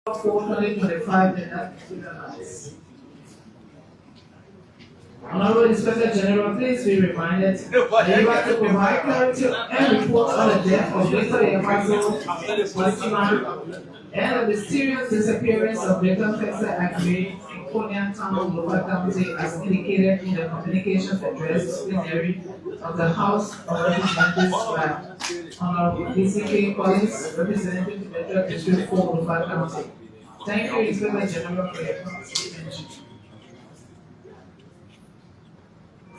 2025 Honorable Inspector General, please be reminded that you are to provide clarity and report on the death of Victor Yamazo Policeman and the mysterious disappearance of Victor Fexer Agri in Konya Town, Local County, as indicated in the communications address disciplinary of the House of Representatives by Honorable BCK Collins, representing the Federal District 4, Local County. Thank you, Inspector General, for your participation.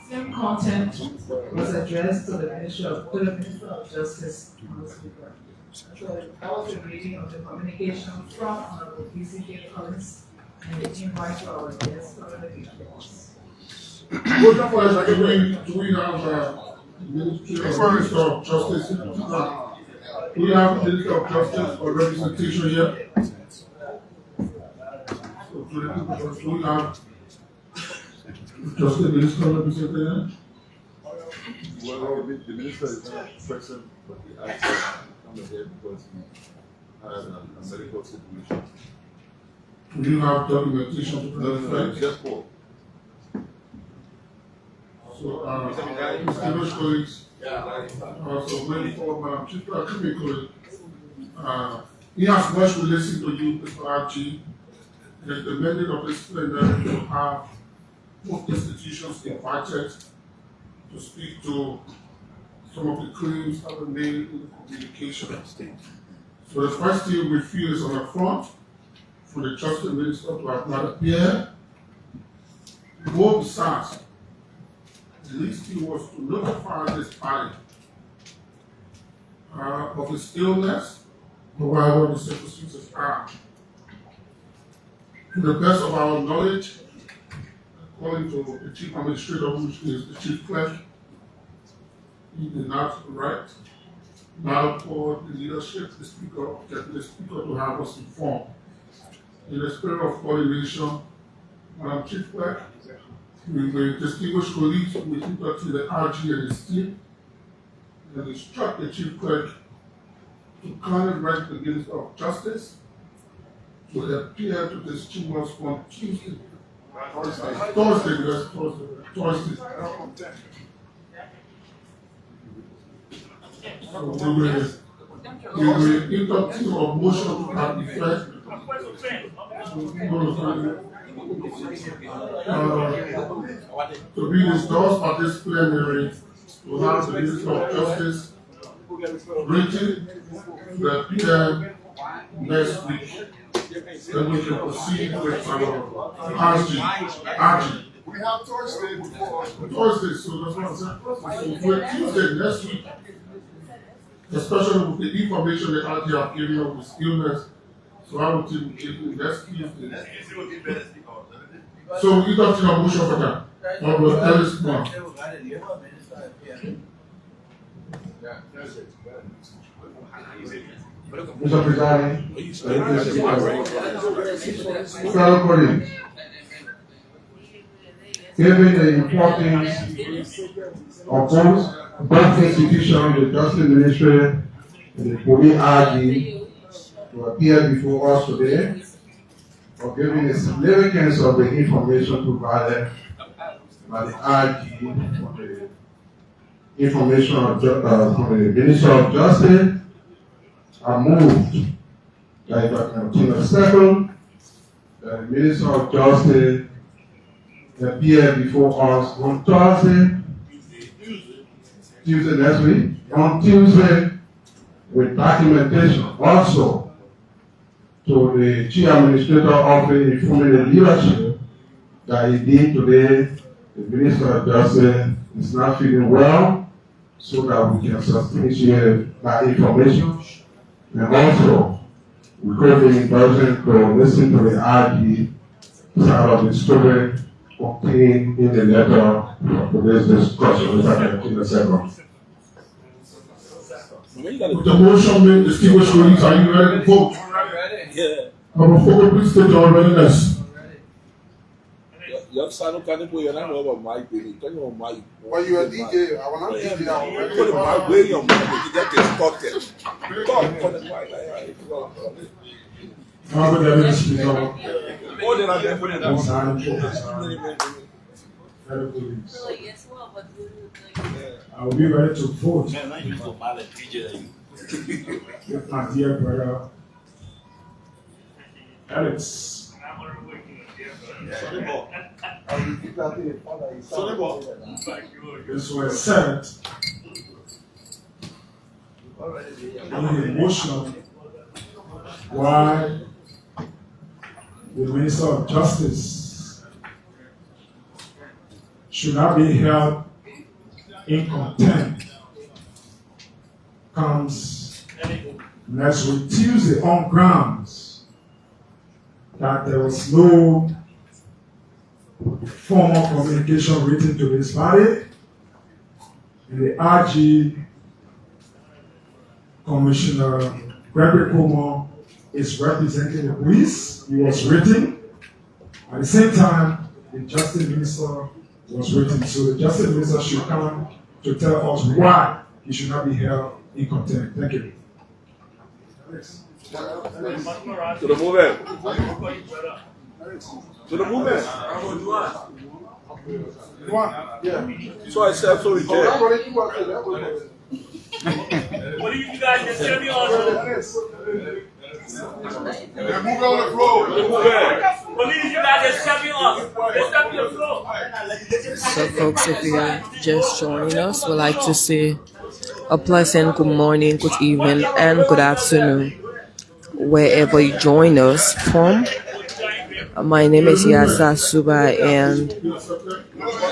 Same content was addressed to the Minister of Justice. So that was the reading of the communication from Honorable BCK Collins and the invite for our guests for the reports. Do we have Minister of Justice? Do we have Minister of Justice or representation here? So do we have Justice Minister representation? Well, the minister is not present, but we asked him to come here because he has a medical situation. Do you have documentation to No, just for. So, distinguished colleagues, so waiting for Madam Chief Colleague. He has much to listen to you, Mr. Archie. It is the mandate of this plenary to have both institutions invited to speak to some of the claims that were made in the communication. So the first thing we feel is on the front for the Justice Minister to have not appear. More besides, the least he was to notify this body of his illness, or whatever the circumstances are. To the best of our knowledge, according to the Chief Administrator, which is the Chief Clerk, he did not write, not for the leadership, the Speaker, the Speaker to have us informed. In the spirit of coordination, Madam Chief Clerk, we will distinguish colleagues with regard to the RG and his team, and instruct the Chief Clerk to kindly write the Minister of Justice to appear to this chambers on Tuesday. Thursday. So we will interrupt your motion to that effect. To be discussed by this plenary, to have the Minister of Justice written the PM next week. Then we can proceed with RG. We have Thursday before. Thursday, so that's what I'm saying. So we're Tuesday next week, especially with the information that RG have given of his illness. So I would think next Tuesday. So we don't see a motion for that. Or will Ellis come? Mr. President, fellow colleagues, given the importance of both institutions, the Justice Ministry and the Police RG, to appear before us today, for giving the significance of the information provided by the RG for the information from the Minister of Justice, I moved that if I can obtain a second, the Minister of Justice appear before us on Tuesday next week, on Tuesday with documentation also to the Chief Administrator Office informing the leadership that indeed today the Minister of Justice is not feeling well, so that we can substantiate that information. And also, we could be encouraging to listen to the RG side of the story contained in the letter for today's discussion. If I can take a second. With the motion being distinguished colleagues, are you ready to vote? Yeah. Before we please state your readiness. Your son can't put your name over my baby. Tell you my. Well, you are DJ. I want to DJ. I want Put my way on my. You get this cocktail. God, for the white. However, that is resolved. More than I can put it Most down. Federal Police. I will be ready to vote with my dear brother Alex. This was said in emotional why the Minister of Justice should not be held in contempt comes next week Tuesday on grounds that there was no formal communication written to this body, and the RG Commissioner Gregory Coleman is representing the police. He was written. At the same time, the Justice Minister was written. So the Justice Minister should come to tell us why he should not be held in contempt. Thank you. To the movement. To the movement. So I said, so we did. What do you guys just tell me on? Move on the floor. Police, you guys just tell me off. Just tell me the floor. So folks, if you're just joining us, we'd like to say a pleasant good morning, good evening, and good afternoon, wherever you join us from. My name is Yasa Suba, and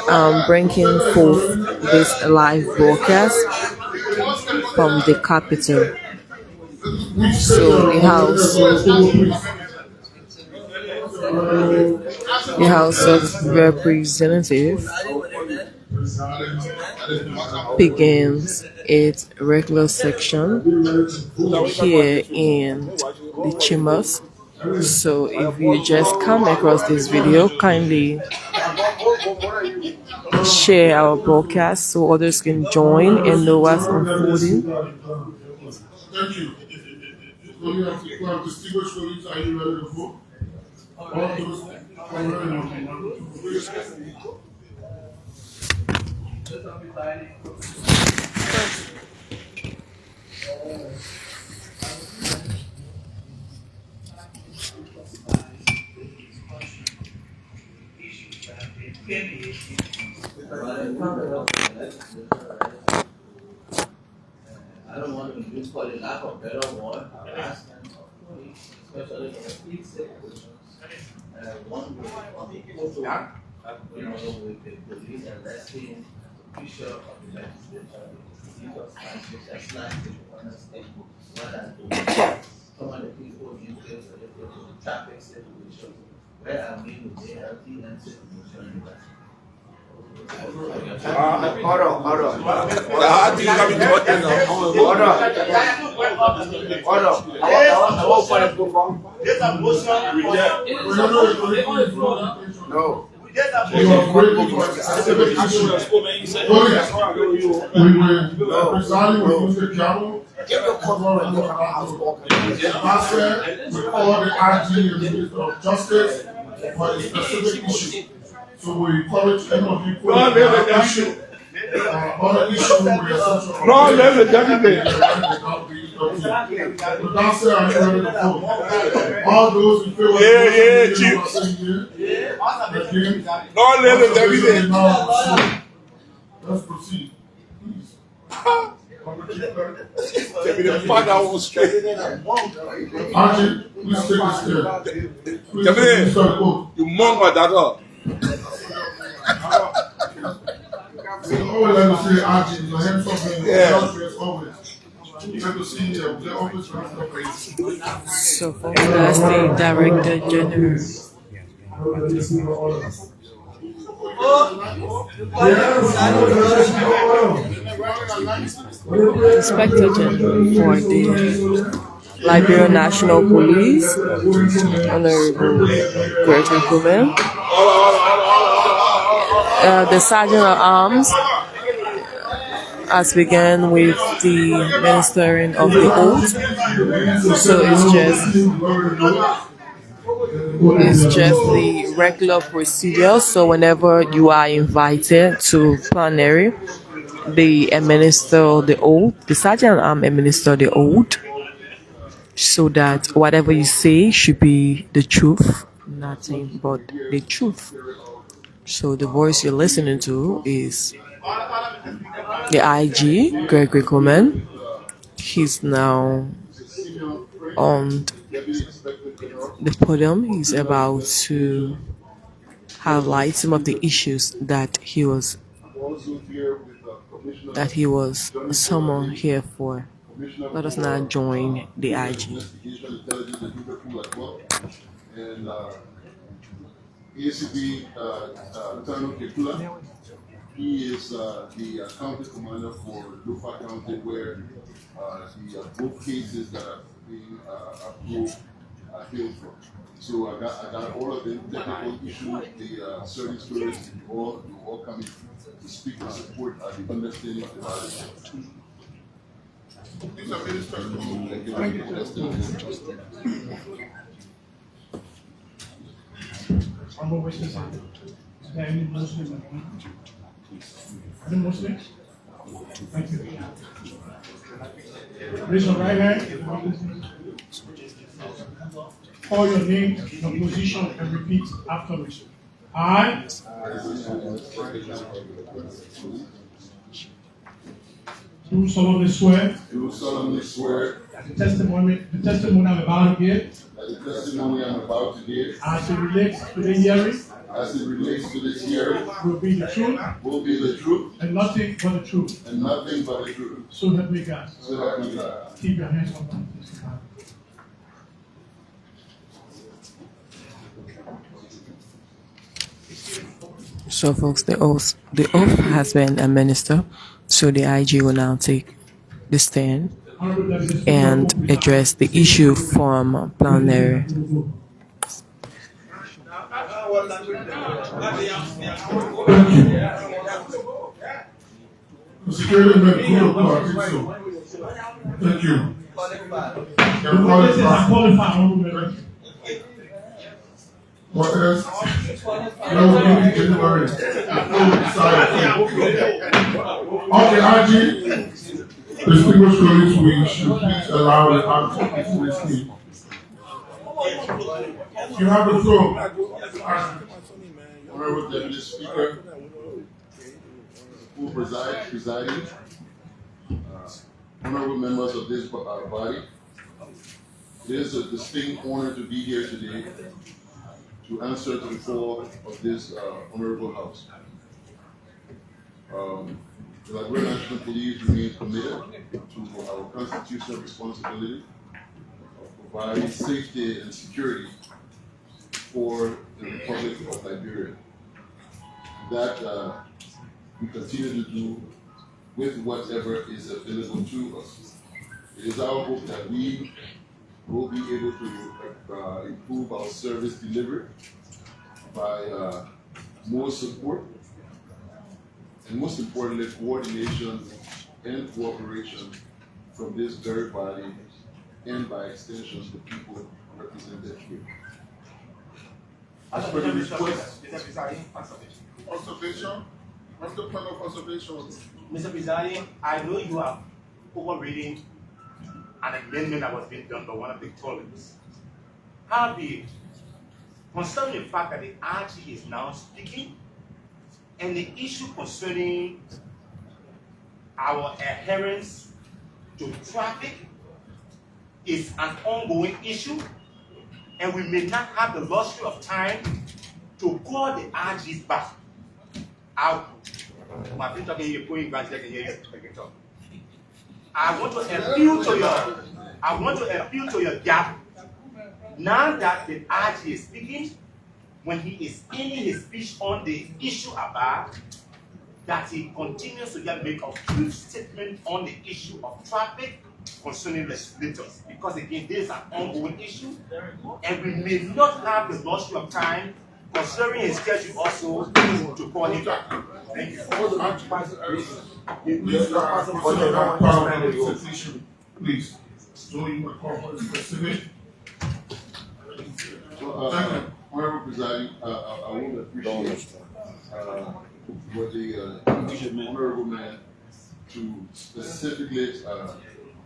I'm bringing forth this live broadcast from the capital. So the House of Representatives begins its regular section here in the chambers. So if you just come across this video, kindly share our broadcast so others can join and know what's unfolding. Thank you. So you have distinguished colleagues, are you ready to vote? All those are ready to vote. I don't want to use for the lack of better word, harassment of police, especially in the police situations. One way with the police arresting official of the legislature, these are statutes that's not to understand what I'm doing. Some of the people use this related to the traffic situation, where I mean with the healthy and situation. Hold on. I think I'm talking now. I want for it to go wrong. There's a motion to reject. No. You are grateful for a specific issue. We will presiding will use the gavel. Pastor will call the RG and the Minister of Justice for a specific issue. So we encourage any of you to put an issue. Other issue with No, let me tell you. But that's it, are you ready to vote? All those in favor of Yeah, Again, No, let me tell you. let's proceed. Please. Tell me the father was straight. Archie, please take a step. Please Tell me take a vote. You monk my daughter. Always like to say Archie, your hands up in Yeah. always. You have to see they're always trying to So folks, that's the Director General. Inspector General for the Liberia National Police, Honorable Gregory Coleman, the Sergeant at Arms, as began with the ministering of the oath. So it's just the regular procedure. So whenever you are invited to plenary, they administer the oath. The sergeant administer the oath, so that whatever you say should be the truth, nothing but the truth. So the voice you're listening to is the IG, Gregory Coleman. He's now on the podium. He's about to highlight some of the issues that he was summoned here for. Let us now join the IG. And ACB Tano Kekula, he is the county commander for Lufa County, where the both cases that are being approved are hailed from. So I got all of the technical issues, the service stories, all coming to speak and support the understanding of the values. These are ministers. Honorable witnesses, is there any Muslims in the room? Any Muslims? Thank you. Raise your right hand. Call your name, your position, and repeat after me. I do solemnly swear that the testimony I'm about to give as it relates to this hearing will be the truth and nothing but the truth. So help me God. Keep your hands up. So folks, the oath has been administered. So the IG will now take the stand and address the issue from plenary. Security men cool. Thank you. What else? No, we need January. Okay, IG, distinguished colleagues, we should please allow the actor to speak. You have the floor. Honorable Deputy Speaker, who presiding, honorable members of this body, it is a distinct honor to be here today to answer to the call of this honorable house. The Liberia National Police remains committed to our constitutional responsibility of providing safety and security for the Republic of Liberia. That we continue to do with whatever is available to us. It is our hope that we will be able to improve our service delivery by more support and, most importantly, coordination and cooperation from this very body and, by extension, the people represented here. As per the request, Observation? What's the plan of observation? Mr. Presiding, I know you are overreading an amendment that was being done by one of the colleagues. However, concerning the fact that the RG is now speaking, and the issue concerning our adherence to traffic is an ongoing issue, and we may not have the luxury of time to call the RGs back. I want to appeal to your gap. Now that the RG is speaking, when he is ending his speech on the issue about that, he continues to just make a brief statement on the issue of traffic concerning legislators, because again, this is an ongoing issue, and we may not have the luxury of time considering his schedule also to call him back. Thank you. Please, consider that part of the petition, please. So you will call for the specific. Honorable Presiding, I would appreciate what the honorable man to specifically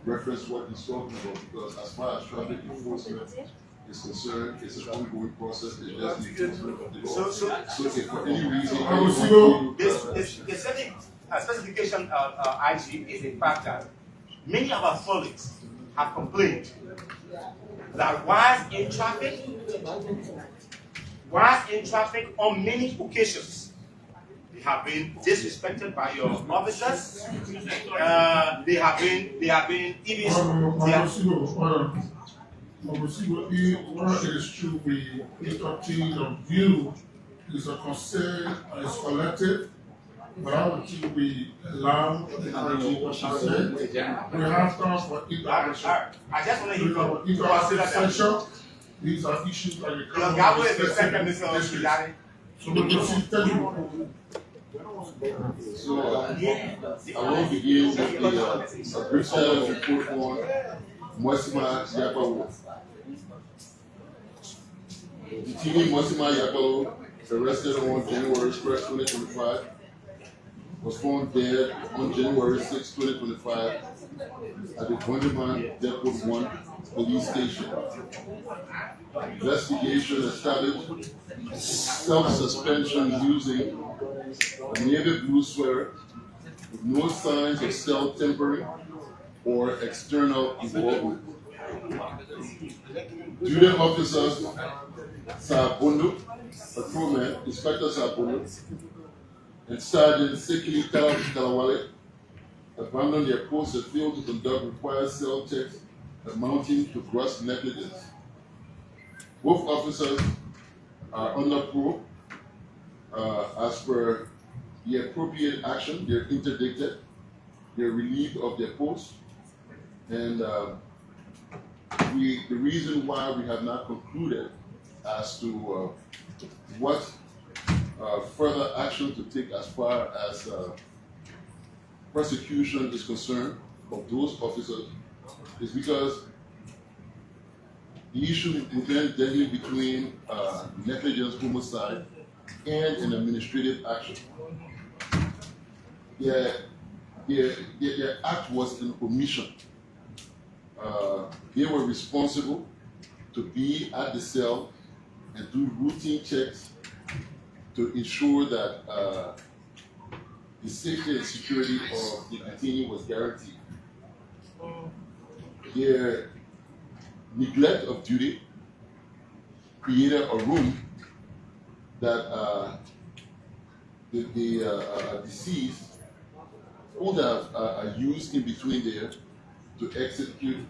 reference what he's talking about, because as far as traffic enforcement is concerned, it's an ongoing process. It just needs enforcement of the law. So if for any reason, the setting specification of IG is the fact that many of our colleagues have complained that whilst in traffic on many occasions, they have been disrespected by your officers. They have been even. What is true, we obtain a view is a concern and it's collective. But I would think we allow the energy, what she said. We have time for interaction. I just want to hear from interactive. These are issues that we come so we will see technical. So I will begin with a brief status report on Mwesima Yapawo. Detaining Mwesima Yapawo, arrested on January 1st, 2025, was found dead on January 6, 2025 at the Gondeman Depot 1 police station. Investigation established self-suspension using a navy blue sweater with no signs of self-tempering or external involvement. Duty officers Sabondo, Coleman, Inspector Sabondo, and Sergeant Sekili Kalawale abandoned their posts and failed to conduct required cell checks amounting to gross negligence. Both officers are under probe. As per the appropriate action, they're interdicted, they're relieved of their posts, and the reason why we have not concluded as to what further action to take as far as prosecution is concerned of those officers is because the issue would then definitely between negligence, homicide, and an administrative action. Their act was an omission. They were responsible to be at the cell and do routine checks to ensure that the safety and security of the detainee was guaranteed. Their neglect of duty created a room that the deceased would have used in between there to execute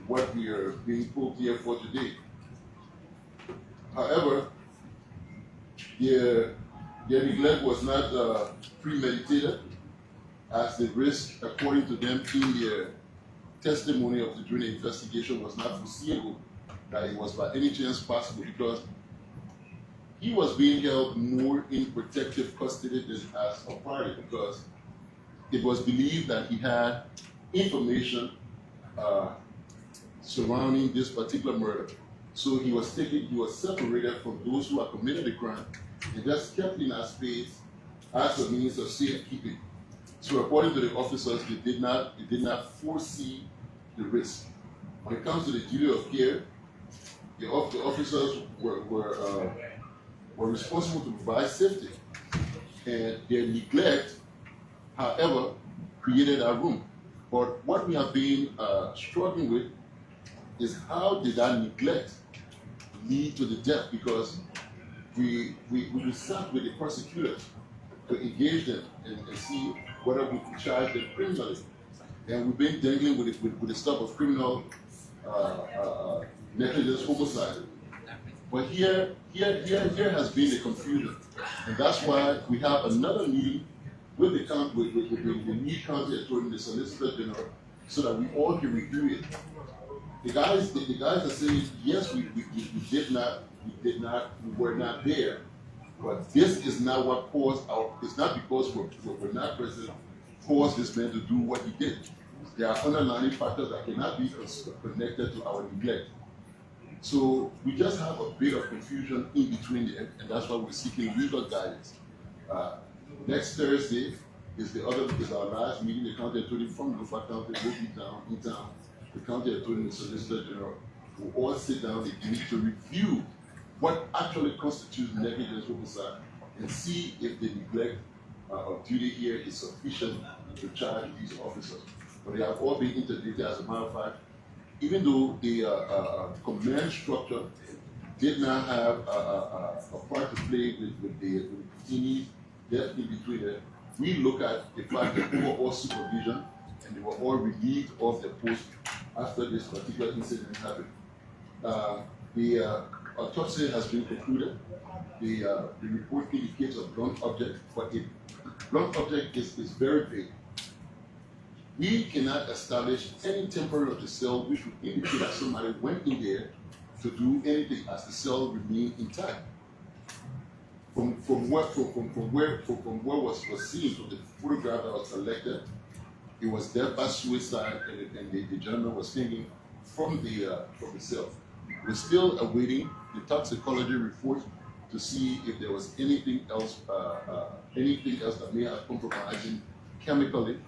what we are being put here for today. However, their neglect was not premeditated, as the risk, according to them, in their testimony of during the investigation was not foreseeable that it was by any chance possible, because he was being held more in protective custody than as a party, because it was believed that he had information surrounding this particular murder. So he was separated from those who had committed the crime and just kept in that space as a means of safekeeping. So according to the officers, they did not foresee the risk. When it comes to the duty of care, the officers were responsible to provide safety, and their neglect, however, created a room. But what we have been struggling with is how did that neglect lead to the death? Because we sat with the prosecutors to engage them and see whether we could charge them criminally. And we've been dangling with the stuff of criminal negligence, homicide. But here has been the confusion. And that's why we have another meeting with the lead county attorney, the Solicitor General, so that we all can review it. The guys are saying, yes, we did not we were not there. But this is not what caused it's not because we're not present caused this man to do what he did. There are underlying factors that cannot be connected to our neglect. So we just have a bit of confusion in between, and that's why we're seeking legal guidance. Next Thursday is our last meeting. The county attorney from Lofa County will be down in town. The county attorney and the solicitor general will all sit down and to review what actually constitutes negligence oversight and see if the neglect of duty here is sufficient to charge these officers. But they have all been interdicted. As a matter of fact, even though the command structure did not have a part to play with the detainees death in between them, we look at the fact that they were all supervision and they were all relieved of their post after this particular incident happened. The autopsy has been concluded. The report indicates a blunt object, but a blunt object is very vague. We cannot establish any temporary of the cell which would indicate that somebody went in there to do anything as the cell remained intact. From what was seen from the photograph that was selected, it was death by suicide, and the gentleman was hanging from the cell. We're still awaiting the toxicology report to see if there was anything else that may have compromised him chemically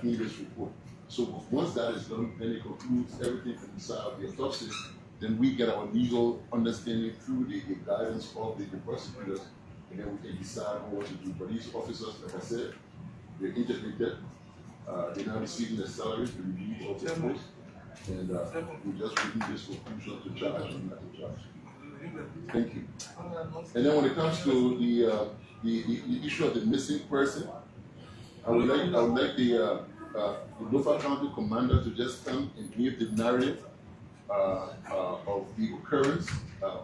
in this report. So once that is done, then it concludes everything from the side of the autopsy. Then we get our legal understanding through the guidance of the prosecutors, and then we can decide on what to do. But these officers, like I said, they're interdicted. They're not receiving their salaries, the review of their post, and we're just reading this conclusion to charge or not to charge. Thank you. And then when it comes to the issue of the missing person, I would like the Lofa County commander to just come and give the narrative of the occurrence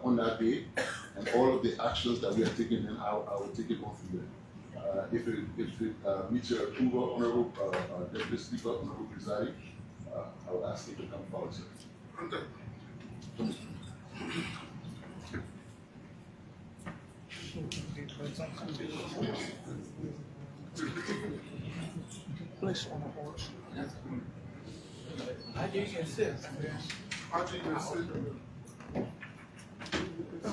on that day and all of the actions that we are taking, and I will take it on from there. If it meets your approval, Honorable Deputy Speaker, Honorable Presiding, I will ask you to come forward, sir.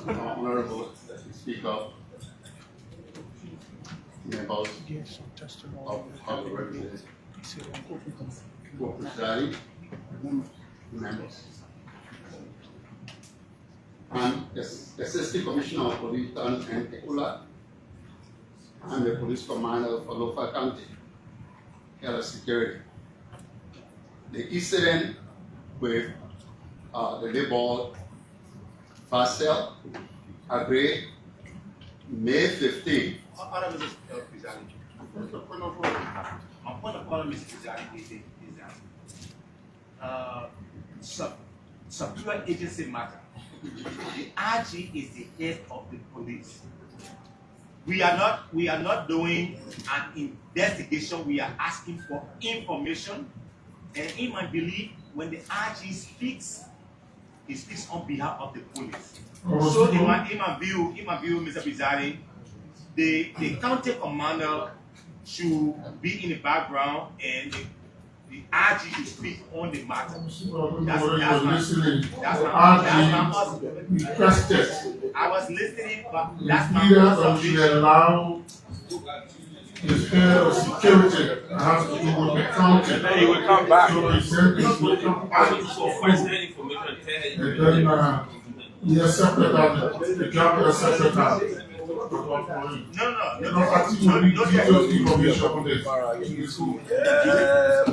Honorable Speaker, members of the representative, presiding members. I'm Assistant Commissioner of Police Town and Ekula. I'm the police commander for Lofa County, Head of Security. The incident with the label Marcel Agre, May 15. My point of order, Mr. President, is that subpoena agency matter. The RG is the head of the police. We are not doing an investigation. We are asking for information, and in my belief, when the RG speaks, he speaks on behalf of the police. So in my view, Mr. President, the county commander should be in the background, and the RG should speak on the matter. I was listening, but that's my observation. Allow his head of security has to do with the county. And then he will come back. So he said he will come back. And then he accepted that, the governor accepted that.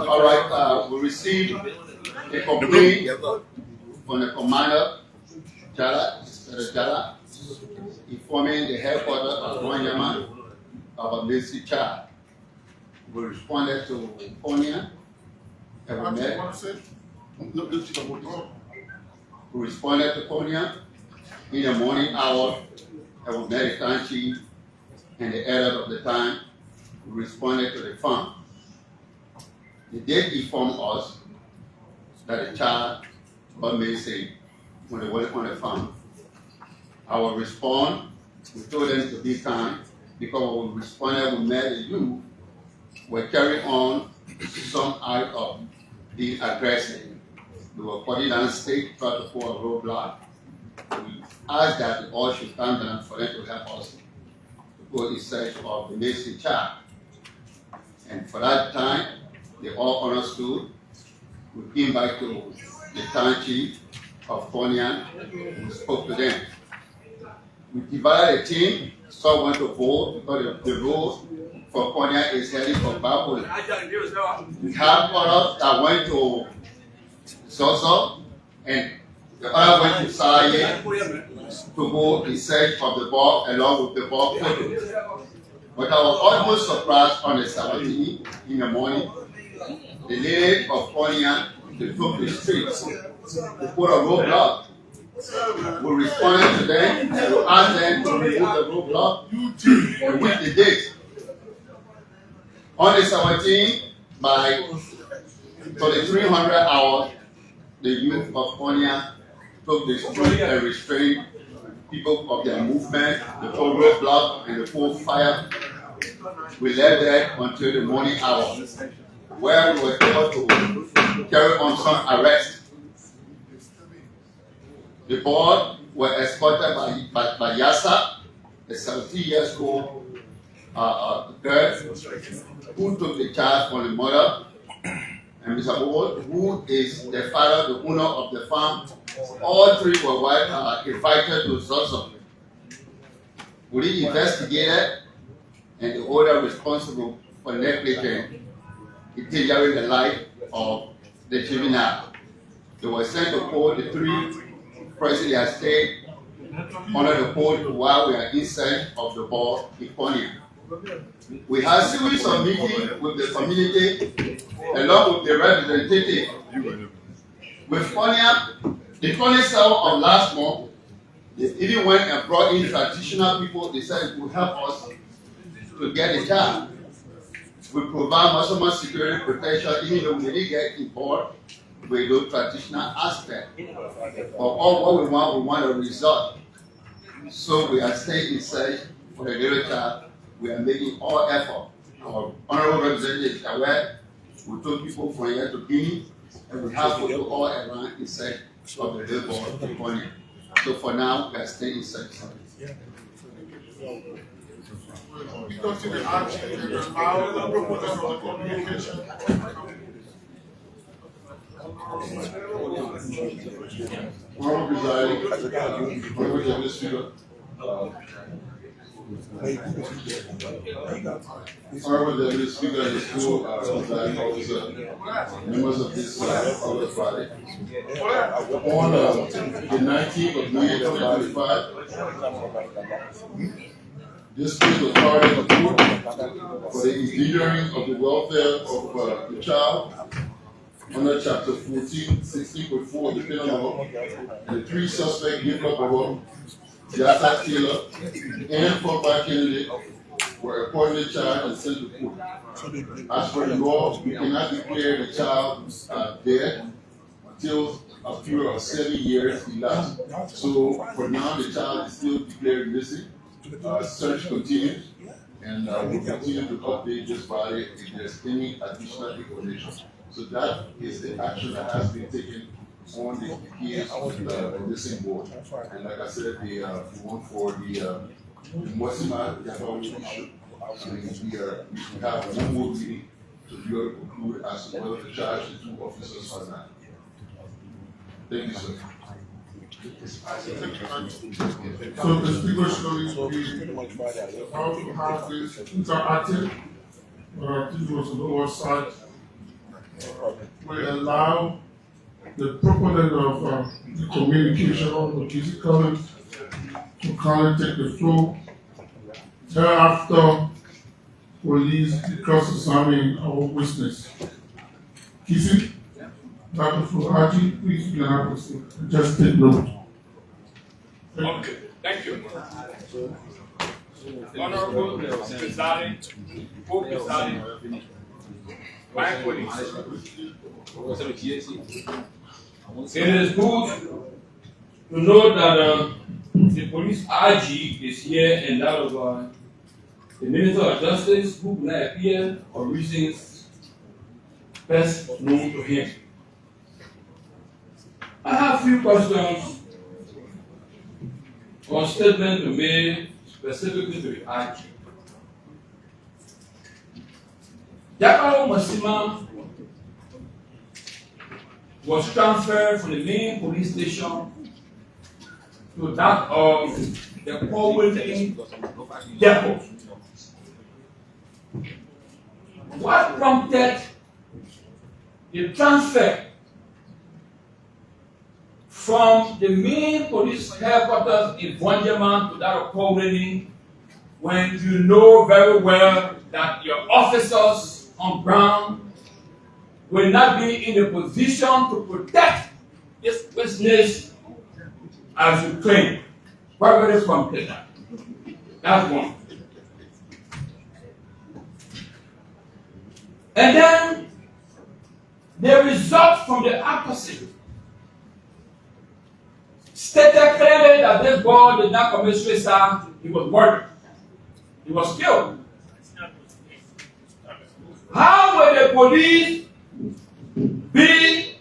All right, we received a complaint from the commander, Jala, informing the headquarters of Wanyama about Lacey Child. We responded to Konya and we met. We responded to Konya in the morning hour. I was met the time chief and the editor of the time. We responded to the farm. They did inform us that the child was missing when they went on the farm. I will respond. We told them to be kind because when we responded, we met the youth were carrying on some act of being aggressive. They were putting down stakes, trying to pull a roadblock. We asked that we all should come down for them to help us to go in search of the missing child. And for that time, they all understood. We came back to the town chief of Pontiac. We spoke to them. We divided a team. Some went to vote because the road for Pontiac is heading for Babylon. We have others that went to Soso, and the other went to Saye to go in search of the ball along with the ball photos. But I was almost surprised on the 17th in the morning. The lady of Pontiac, they took the streets to put a roadblock. We responded to them, we asked them to remove the roadblock, and with the date. On the 17th, by 2300 hours, the youth of Pontiac took the street and restrained people of their movement, the whole roadblock, and the whole fire. We left there until the morning hours, where we were able to carry on some arrests. The board were escorted by Yasa, a 17-year-old girl who took the charge from the mother, and Mr. Bowood, who is the father, the owner of the farm. All three were invited to Soso. We investigated, and the order responsible for negligent endangering the life of the juvenile. They were sent to court. The three presently have stayed under the court while we are inside of the ball in Pontiac. We had a series of meetings with the community along with the representative. With Pontiac, the 27th of last month, they even went and brought in traditional people. They said it would help us to get a job. We provide maximum security protection, even though we didn't get involved with those traditional aspects. But all what we want a result. So we are staying in search for the little child. We are making all effort. Our honorable representative is aware. We took people from here to Guinea, and we have to do all around in search of the little boy. So for now, we are staying in search. We don't see the action and allow the proponents of the communication. Honorable presiding, honorable general speaker, honorable deputy speaker, the school presiding officer, members of this public body. On the 19th of May 2025, this case was filed in the court for the endangering of the welfare of the child under chapter 14, 16.4 of the penal law, and the three suspects, Nicola Bobo, Yasa Taylor, and Papa Kennedy, were accordingly charged and sent to court. As for the law, we cannot declare the child dead until a period of 7 years elapsed. So for now, the child is still declared missing. Search continues, and we'll continue to update this body if there's any additional information. So that is the action that has been taken on the case of the missing boy. And like I said, the one for the Mwasima, the authority issue. We have one more meeting to be able to conclude as to whether to charge the two officers or not. Thank you, sir. So the speaker should be how to have this interactive, this was on the lower side, will allow the proponent of the communication on the physical to kind of take the floor. Thereafter, police cross-examine our witness. Kissing, Dr. Fuhaji, please you can have us just take note. Okay, thank you. Honorable presiding, co-presiding, my colleagues. It is good to know that the police RG is here and that of the Minister of Justice, who could not appear for reasons best known to him. I have a few questions or statements to make specifically to the RG. Jakao Masima was transferred from the main police station to that of the Coleman depot. What prompted the transfer from the main police headquarters in Bonjaman to that of Coleman when you know very well that your officers on ground will not be in a position to protect this business as you claim? Where will this come from? That's one. And then the result from the opposite stated clearly that this boy did not commit suicide, he was murdered. He was killed. How will the police be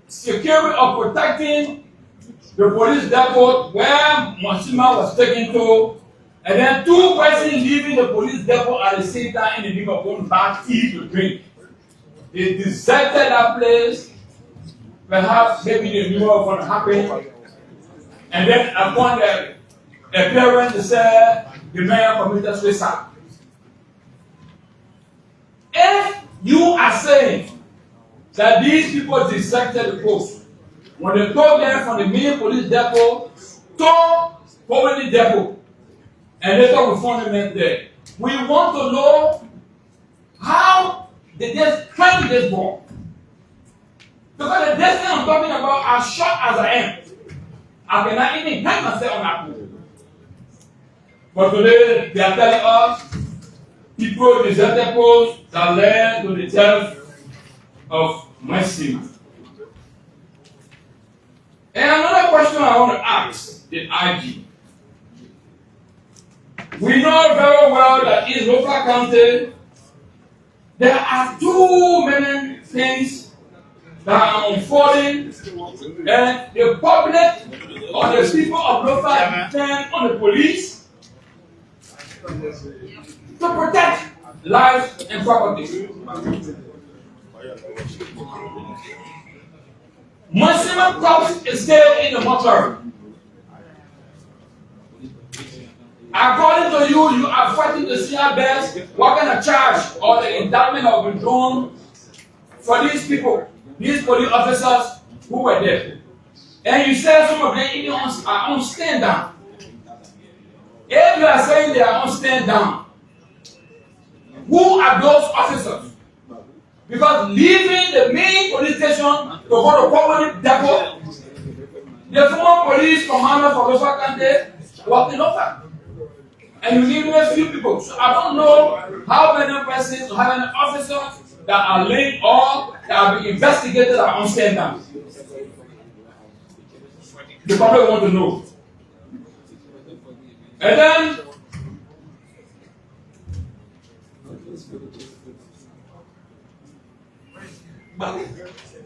securing or protecting the police depot where Masima was taken to, and then two persons leaving the police depot at the same time in the name of going back tea to drink? They deserted that place. Perhaps maybe they knew what was going to happen. And then upon the appearance, they said the mayor committed suicide. If you are saying that these people deserted the post, when they took them from the main police depot to Coleman depot, and they took the fundament there, we want to know how did they find this bomb? Because the destiny I'm talking about, as short as I am, I cannot even hang myself on that post. But today, they are telling us people deserted posts that led to the death of Masima. And another question I want to ask the IG. We know very well that in local county, there are too many things that are unfolding, and the public or the people of local depend on the police to protect lives and property. Masima corpse is still in the mortuary. According to you, you are fighting to see our best. What kind of charge or the indictment of the drone for these people, these police officers who were there? And you say some of them even are on stand down. If you are saying they are on stand down, who are those officers? Because leaving the main police station to go to Coleman depot, the former police commander for local county was in office. And you give me a few people. So I don't know how many persons or how many officers that are linked or that are being investigated are on stand down. The public want to know. And then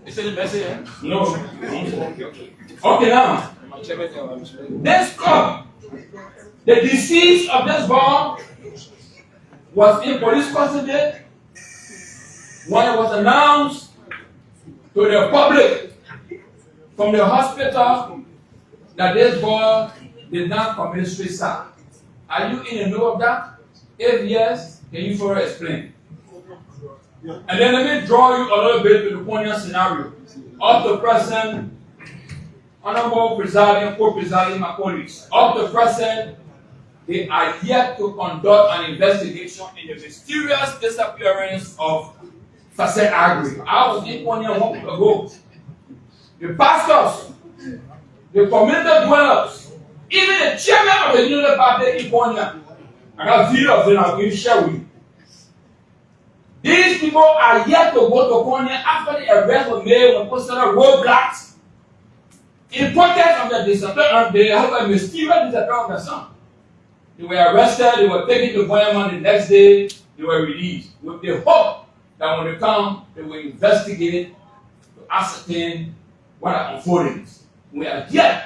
is it a message? No. Okay, now. Let's come. The deceased of this boy was in police custody when it was announced to the public from the hospital that this boy did not commit suicide. Are you in the know of that? If yes, can you further explain? And then let me draw you a little bit to the poignant scenario of the present Honorable Presiding, Co-Presiding my colleagues. Of the present, they are yet to conduct an investigation in the mysterious disappearance of Fase Agri. I was in Konya 1 week ago. The pastors, the community dwellers, even the chairman of the Unity Party in Konya, I got video of them I'm going to share with you. These people are yet to go to Konya after the arrest was made when posted roadblocks in protest of the disappearance, they have a mysterious disappearance of their son. They were arrested, they were taken to Boyaman the next day, they were released with the hope that when they come, they will investigate to ascertain what are unfolding. We are yet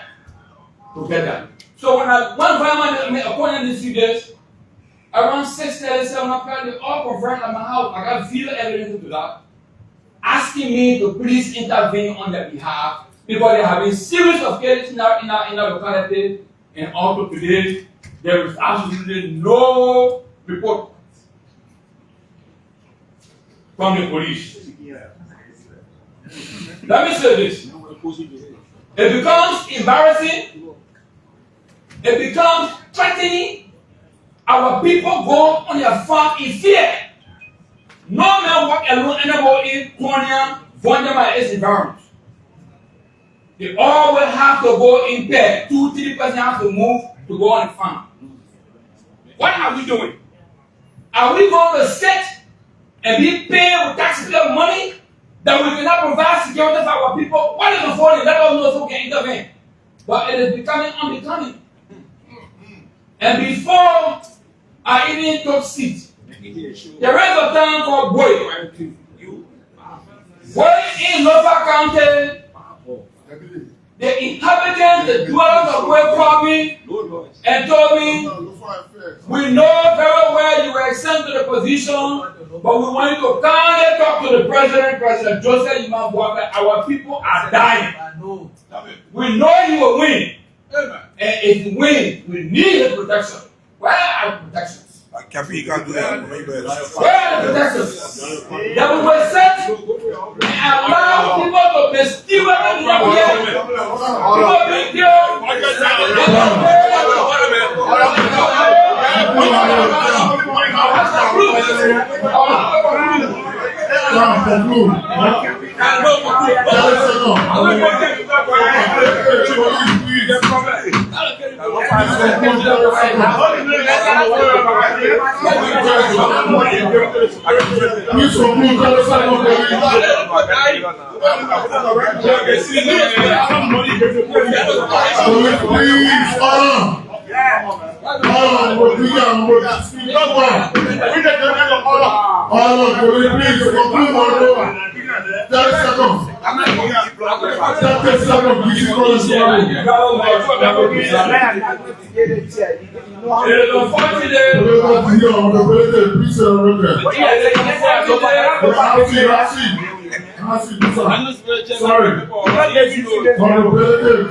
to get that. So when Boyaman appointed these few days, around 6:30, 7 o'clock, they all conferred at my house. I got video evidence to that, asking me to please intervene on their behalf because there have been series of cases in our locality, and also today there is absolutely no report from the police. Let me say this. It becomes embarrassing. It becomes threatening. Our people go on their farm in fear. No man walk alone anymore in Konya, Vondama is environment. They all will have to go in pair. 2-3 persons have to move to go on the farm. What are we doing? Are we going to sit and be paid with taxpayer money that we cannot provide security for our people? What is unfolding? Let us know so we can intervene. But it is becoming unbecoming. And before I even took seat, there is a town called Boy. Boy in Lofa County, the inhabitants, the dwellers of Boy called me and told me, we know very well you were sent to the position, but we want you to come and talk to the president, President Joseph Imam Boakai. Our people are dying. We know he will win. And if he wins, we need his protection. Where are the protections? Where are the protections? That we were sent and allow people to be stewarded in our year. People being killed. Sorry.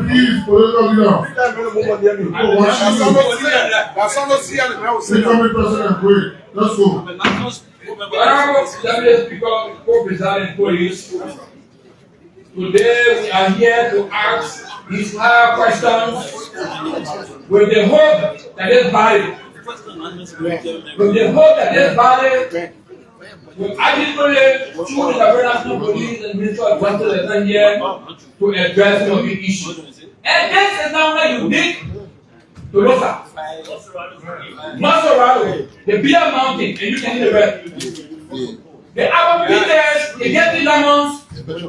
Please, let's go. Today we are here to ask these hard questions with the hope that this body, will adequately through the international police and Ministry of Justice and here to address the issue. And this is not only unique to Lofa. Masorado, the Beer Mountain, and you can hear the rest. The Arab Peters, the Getty Lemons,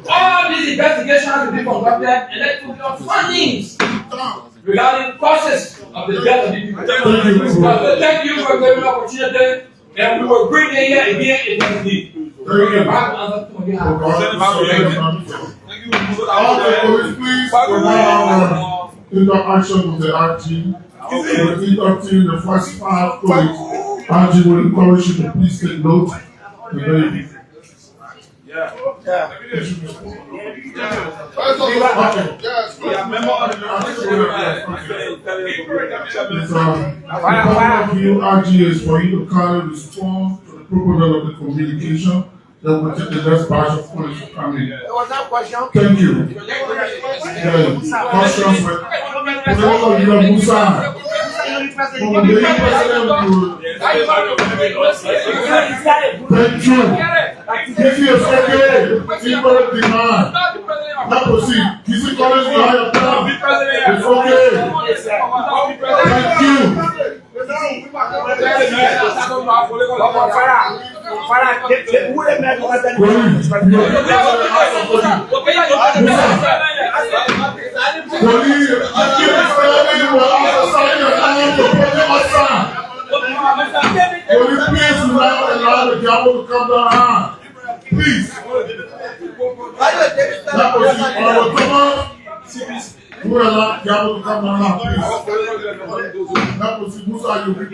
all these investigations have to be conducted and let to be findings regarding causes of the death of the people. Thank you for giving the opportunity, and we will bring it here again if it is need. Please allow interaction with the RG. Interrupting the first 5 points, RG will encourage you to please take note. RG is for you to kindly respond to the proposal of the communication. Then we'll take the next batch of points to come in. Thank you. Questions with Musa. Thank you. This is okay. People demand. Now proceed. This is calling you higher down. It's okay. Thank you. allow the gavel to come down high. Please. That was Honorable Thomas. Who allow the gavel to come down high, please. That was Musa, you be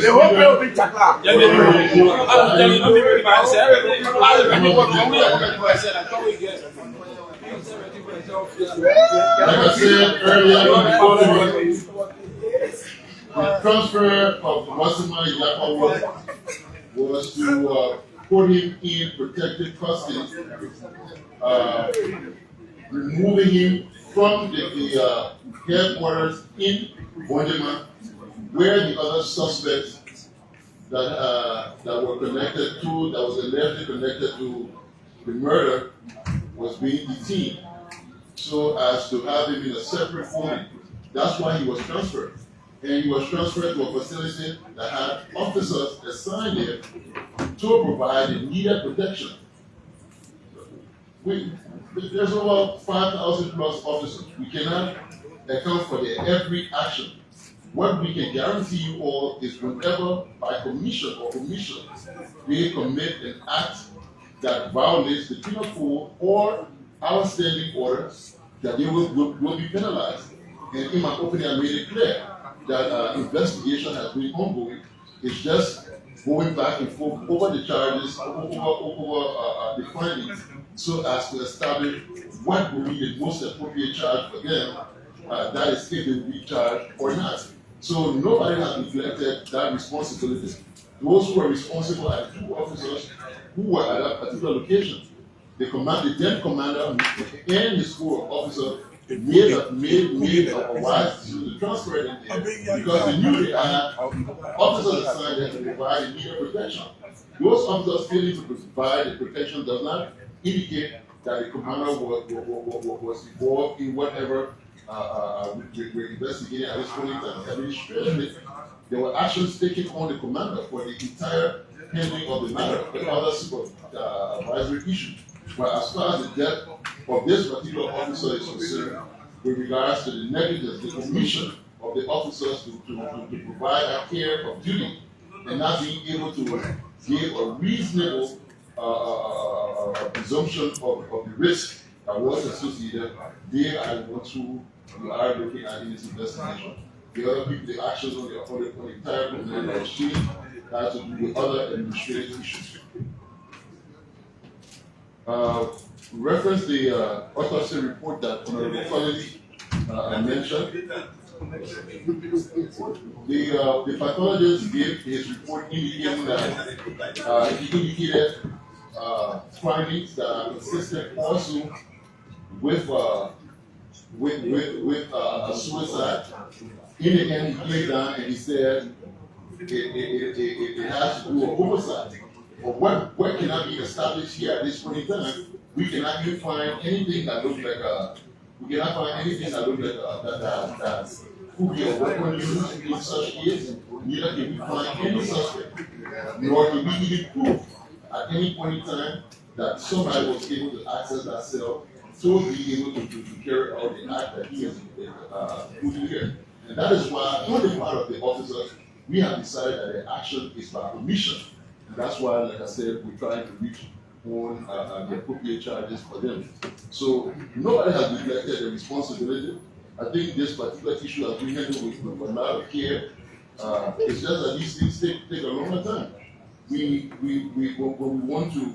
The whole will be chocolate. Like I said earlier, the transfer of Wasima Yakawa was to put him in protected custody, removing him from the headquarters in Bondema, where the other suspects that were connected to, that was allegedly connected to the murder, was being detained, so as to have him in a separate home. That's why he was transferred. And he was transferred to a facility that had officers assigned there to provide the needed protection. There's over 5,000 plus officers. We cannot account for their every action. What we can guarantee you all is whenever by commission or omission they commit an act that violates the penal code or our standing order, that they will be penalized. And in my opening, I made it clear that investigation has been ongoing. It's just going back and forth over the charges, over the findings, so as to establish what will be the most appropriate charge for them, that is if they will be charged or not. So nobody has neglected that responsibility. Those who were responsible are the two officers who were at that particular location. The then commander and his corps of officers made a wise decision to transfer them there because they knew they had officers assigned there to provide immediate protection. Those officers failing to provide the protection does not indicate that the commander was involved in whatever we're investigating at this point in time. Administratively, there were actions taken on the commander for the entire handling of the matter, the other supervisory issues. But as far as the death of this particular officer is concerned, with regards to the negligence, the omission of the officers to provide that care of duty and not being able to give a reasonable presumption of the risk that was associated, they are the ones who are looking at in this investigation. The other people, the actions on the entire community exchange has to do with other administrative issues. Reference the autopsy report that Honorable College mentioned. The pathologist gave his report indicating that he indicated findings that are consistent also with a suicide. In the end, he came down and he said it has to do with homicide. But what cannot be established here at this point in time, we cannot even find anything that looks like that could be a weapon used in such case. Neither can we find any suspect, nor can we even prove at any point in time that somebody was able to access that cell to be able to carry out the act that he is putting here. And that is why, on the part of the officers, we have decided that their action is by omission. And that's why, like I said, we're trying to reach on the appropriate charges for them. So nobody has neglected the responsibility. I think this particular issue has been handled with a lot of care. It's just that these things take a longer time. When we want to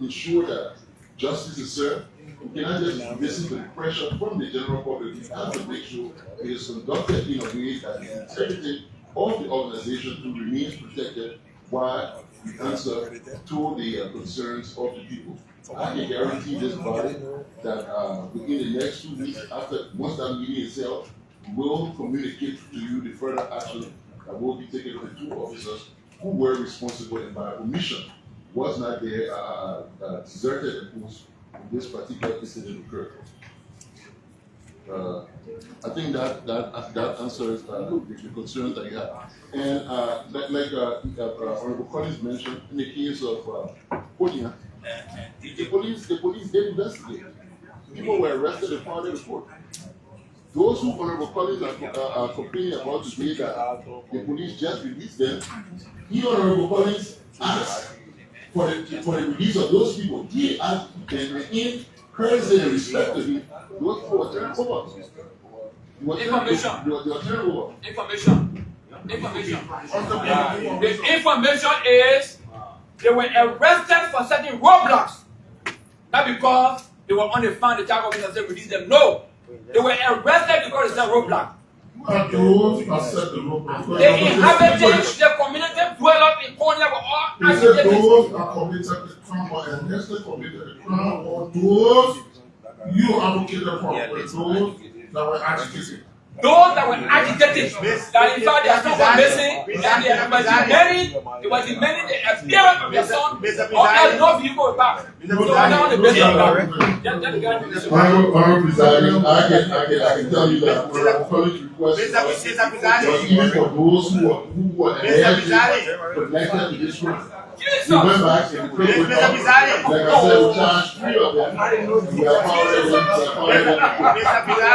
ensure that justice is served, we cannot just listen to the pressure from the general public. We have to make sure it is conducted in a way that the integrity of the organization remains protected while we answer to the concerns of the people. I can guarantee this body that within the next 2 weeks, once that meeting is held, we will communicate to you the further action that will be taken on the two officers who were responsible and by omission was not there, deserted the post when this particular incident occurred. I think that answers the concerns that you have. And like Honorable Collins mentioned, in the case of Konya, the police did investigate. People were arrested and filed a report. those who Honorable Collins are complaining about today that the police just released them, he, Honorable Collins, asked for the release of those people. He asked, and in courtesy and respect to him, those people were turned over. Information. The information is they were arrested for certain roadblocks. Not because they were on the fan, the tag officer said release them. No. They were arrested because it's a roadblock. The inhabitants, the community dwellers in Konya were all agitated. Those that committed the crime or allegedly committed the crime, or those you advocated for, were those that were agitated. Those that were agitated, that in fact their son was missing, and they were demanding the appearance of their son, or else no vehicle was back. So I don't want to base on that. Honorable Presiding, I can tell you that Honorable Collins requested was even for those who were allegedly connected to this crime. We went back and we prayed with them. Like I said, we charged 3 of them. We have found them.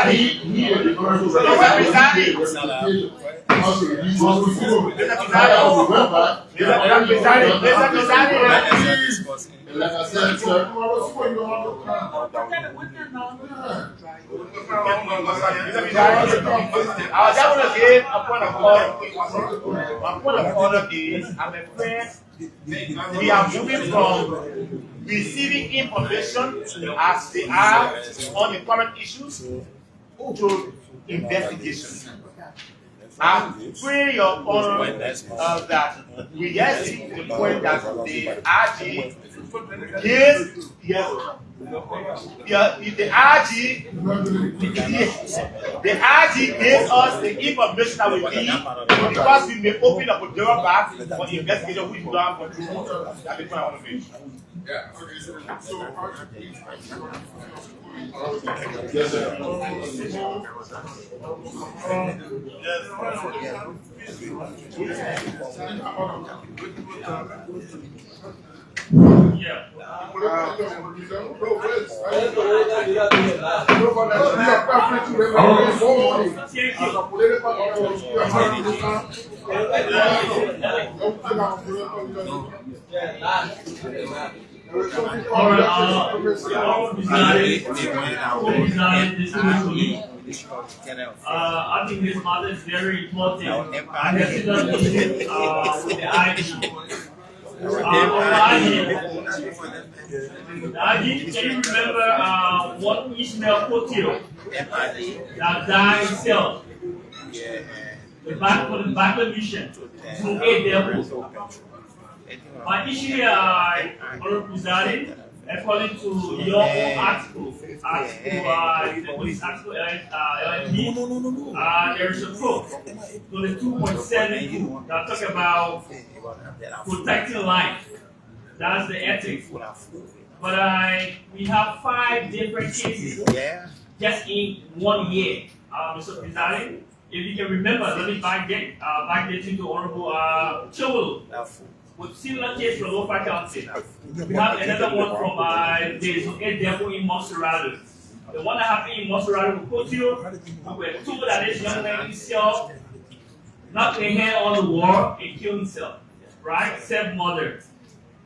He and the Honorable representation also released those people. We went back. And like I said, sir, I just want to give a point of order. My point of order is, I'm afraid we are moving from receiving information as they are on the current issues to investigation. I pray your honor that we get to the point that the RG gives the RG gives us the information that we need, because we may open up a door back for the investigation which we don't have control. That's the point I want to make. Yeah, okay, so yes, sir. I think this matter is very important. Especially with the IG. IG, can you remember one Ishmael Kotio that died himself? The Bible mission to aid devil. My issue here, Honorable Presiding, according to your own article, the police article, there is a quote to the 2.7 that talk about protecting life. That's the ethics. But we have 5 different cases just in 1 year. Mr. Presiding, if you can remember, let me backdate to Honorable Cholo. With similar case from Lofa County. We have another one from the Depot in Monserrado. The one that happened in Monserrado with Kotio, we were told that this young man himself knocked a hand on the wall and killed himself. Right? Self-murder.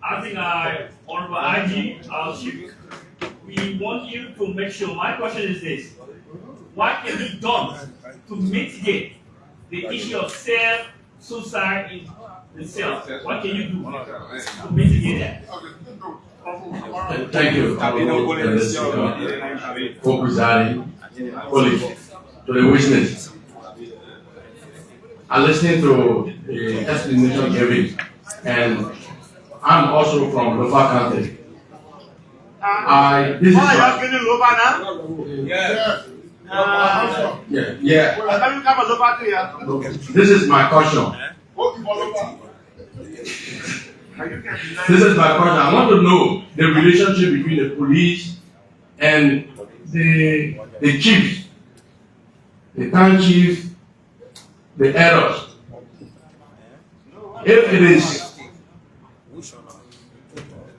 I think Honorable IG, our chief, we want you to make sure. My question is this: what can be done to mitigate the issue of self-suicide in the cell? What can you do to mitigate that? Thank you, co-presiding, colleagues, to the witness. I listened to the explanation given, and I'm also from Lofa County. This is This is my question. This is my question. I want to know the relationship between the police and the chiefs, the town chiefs, the elders. If it is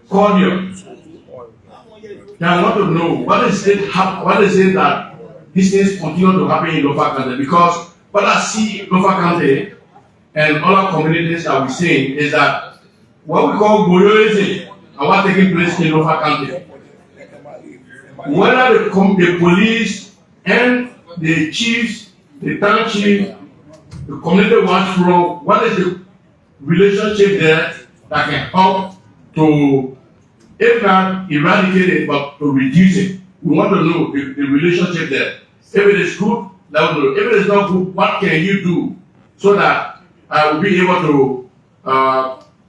cordial, then I want to know what is it that these things continue to happen in Lofa County, because what I see in Lofa County and other communities that we see is that what we call boyoism and what taking place in Lofa County. Whether the police and the chiefs, the town chief, the community watch from, what is the relationship there that can help to, if not eradicate it, but to reduce it? We want to know the relationship there. If it is good, let us know. If it is not good, what can you do so that I will be able to,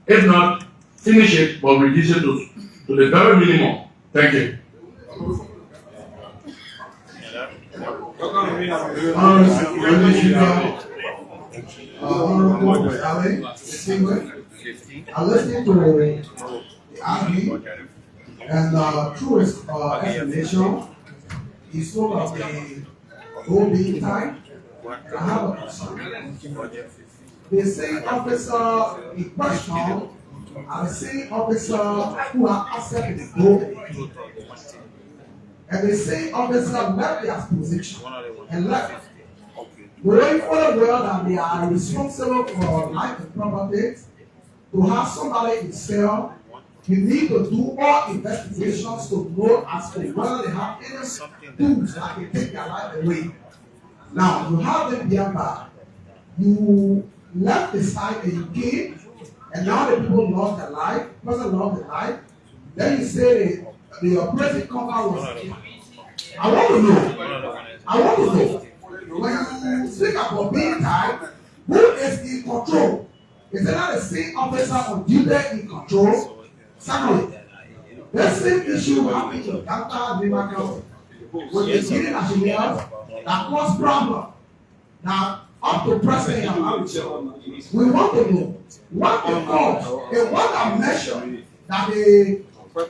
if not finish it, but reduce it to the very minimum? Thank you. Honorable Ali, I listened to the argument, and through his explanation, he spoke of the goal being tied. I have a question. The same officer in question are the same officer who are accepted the goal. And the same officer left their position and left. Knowing full well that they are responsible for life and property, to have somebody in cell, you need to do all investigations to know as to whether they have any tools that can take their life away. Now, you have them here back. You left the site and you came, and now the people lost their life, person lost their life. Then you say the operating cover was. I want to know. When you speak about being tied, who is in control? Is it not the same officer on duty in control? Secondly, the same issue happened in Delta River County with the killing engineers that caused problem. Now, up to present we want to know what the cause and what are measures that the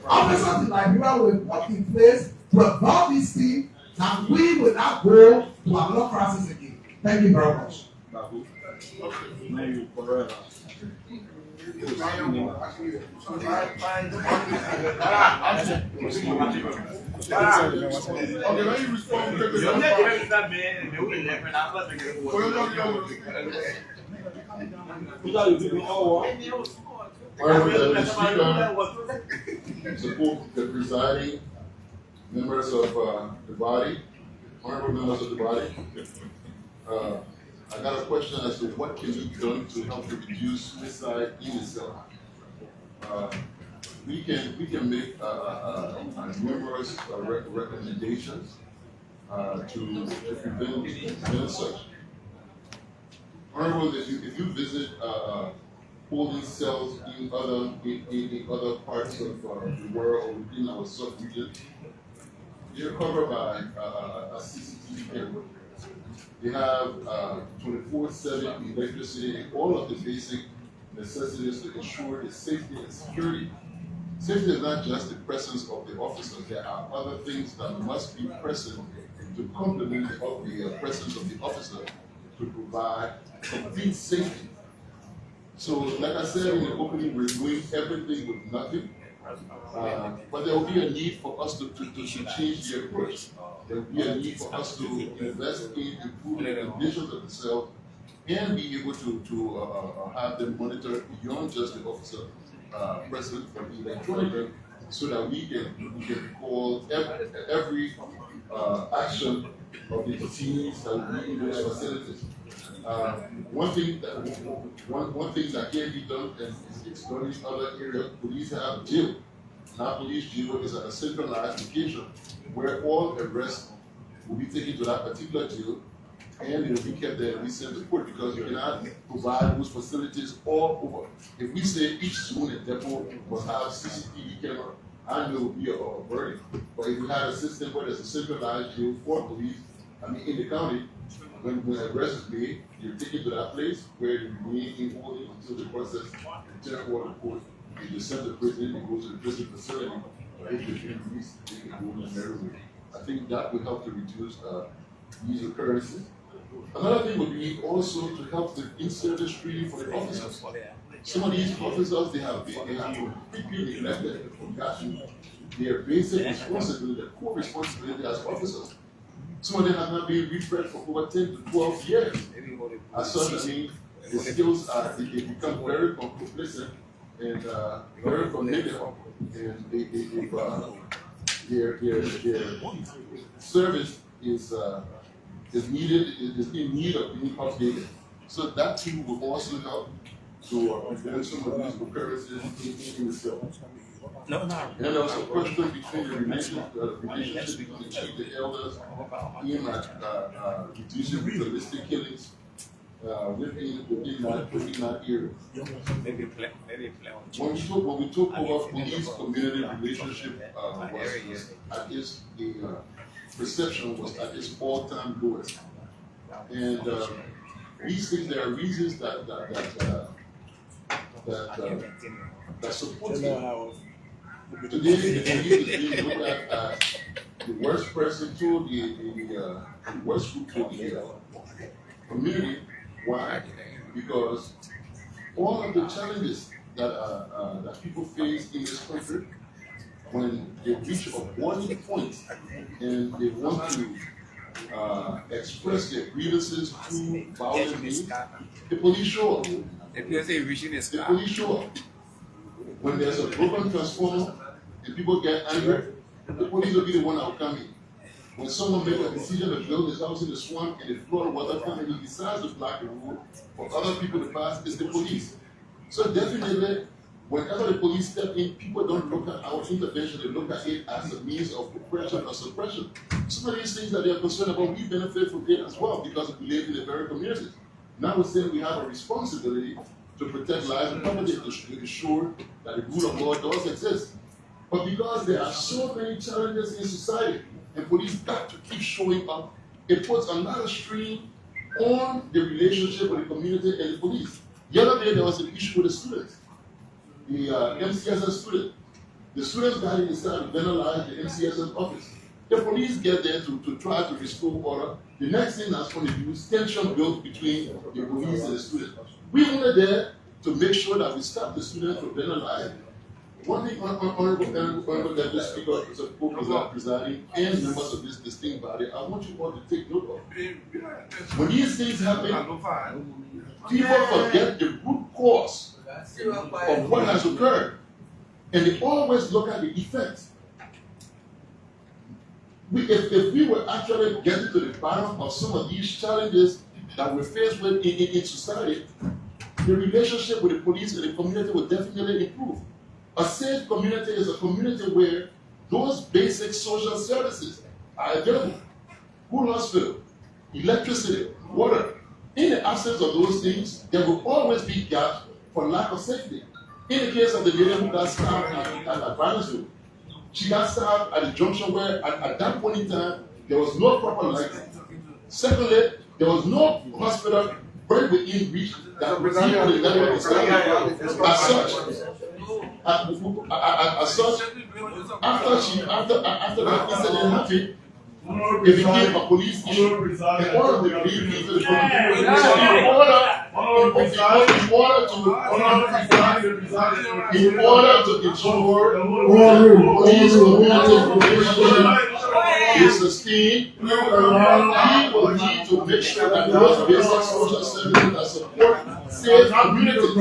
officers in Liberia will put in place to avoid this thing, that we will not go to another crisis again. Thank you very much. Okay, let me respond to Support the presiding members of the body, honorable members of the body. I got a question as to what can be done to help to reduce suicide in the cell. We can make numerous recommendations to prevent such. Honorable, if you visit holding cells in other parts of the world or within our sub-region, you're covered by a CCTV camera. They have 24/7 electricity and all of the basic necessities to ensure the safety and security. Safety is not just the presence of the officers. There are other things that must be present to complement the presence of the officer to provide complete safety. So, like I said in the opening, we're doing everything with nothing. But there will be a need for us to change the approach. There will be a need for us to invest in improving the conditions of the cell and be able to have them monitor beyond just the officer present from electronically, so that we can recall every action of the detainees that will be in those facilities. One thing that can be done, and it's done in other areas, police have jail. Now, police jail is a centralized location where all arrests will be taken to that particular jail, and it will be kept there and we send the report, because you cannot provide those facilities all over. If we say each zone and depot must have CCTV camera, I know it will be a burden. But if we had a system where there's a centralized jail for police, in the county, when an arrest is made, you're taken to that place where you remain in holding until the process the general order court. If you send the prisoner, they go to the prison facility. If they've been released, they can go in the merry way. I think that will help to reduce these occurrences. Another thing would be also to help the in-service training for the officers. Some of these officers, they have completely neglected and forgotten their basic responsibility, their core responsibility as officers. Some of them have not been refreshed for over 10 to 12 years. As such, I mean, the skills they become very complacent and very familiar, and their service is needed, is in need of being updated. So that too will also help to prevent some of these occurrences in the cell. And there was a question between the relationship between the chief, the elders, in reducing ritualistic killings within that area. When we took over police-community relationship, was at its perception was at its all-time lowest. And these things, there are reasons that support it. Today, the police is being looked at as the worst person to the worst group to the community. Why? Because all of the challenges that people face in this country, when they reach a boiling point and they want to express their grievances through violent means, the police show up. The police show up. When there's a broken transformer and people get angry, the police will be the one that will come in. When someone makes a decision to build his house in the swamp and the flood water comes and he decides to block the road for other people to pass, it's the police. So definitely, whenever the police step in, people don't look at our intervention, they look at it as a means of oppression or suppression. Some of these things that they are concerned about, we benefit from it as well because we live in the very communities. Now we're saying we have a responsibility to protect lives and property, to ensure that the rule of law does exist. But because there are so many challenges in society, and police got to keep showing up, it puts another strain on the relationship with the community and the police. The other day there was an issue with the students, the MCSS student. The students got inside to vandalize the MCSS office. The police get there to try to restore order. The next thing that's going to do is tension built between the police and the students. We were there to make sure that we stop the students from vandalizing. One thing, Honorable Deputy Speaker, presiding, and members of this distinct body, I want you all to take note of. When these things happen, people forget the root cause of what has occurred, and they always look at the effects. If we were actually getting to the bottom of some of these challenges that we're faced with in society, the relationship with the police and the community will definitely improve. A safe community is a community where those basic social services are available. Good hospital, electricity, water. In the absence of those things, there will always be gaps for lack of safety. In the case of the lady who got stabbed at Barnesville, she got stabbed at a junction where at that point in time, there was no proper lighting. Secondly, there was no hospital right within reach that was even the level of the as such, after that incident happened, it became a police issue. In order to bring people to the in order to ensure police community is sustained, we will need to make sure that those basic social services that support safe communities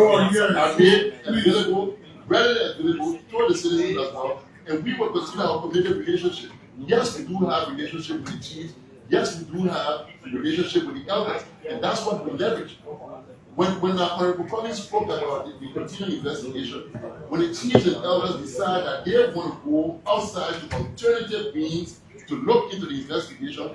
are made available, readily available to the citizens as well, and we will consider our community relationship. Yes, we do have relationship with the chiefs. Yes, we do have relationship with the elders, and that's what we leverage. When Honorable Coleman spoke about the continuing investigation, when the chiefs and elders decide that they want to go outside to alternative means to look into the investigation,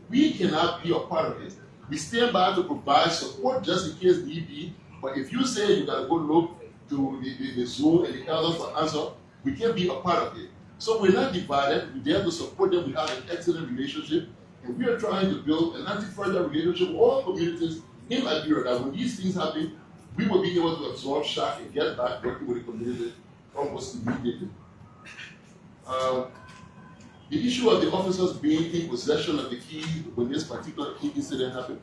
we cannot be a part of it. We stand by to provide support just in case need be, but if you say you gotta go look to the zone and the elders for answer, we can't be a part of it. So we're not divided, we're there to support them, we have an excellent relationship, and we are trying to build an anti-fragile relationship with all communities in Liberia, that when these things happen, we will be able to absorb shock and get back working with the community almost immediately. The issue of the officers being in possession of the key when this particular key incident happened,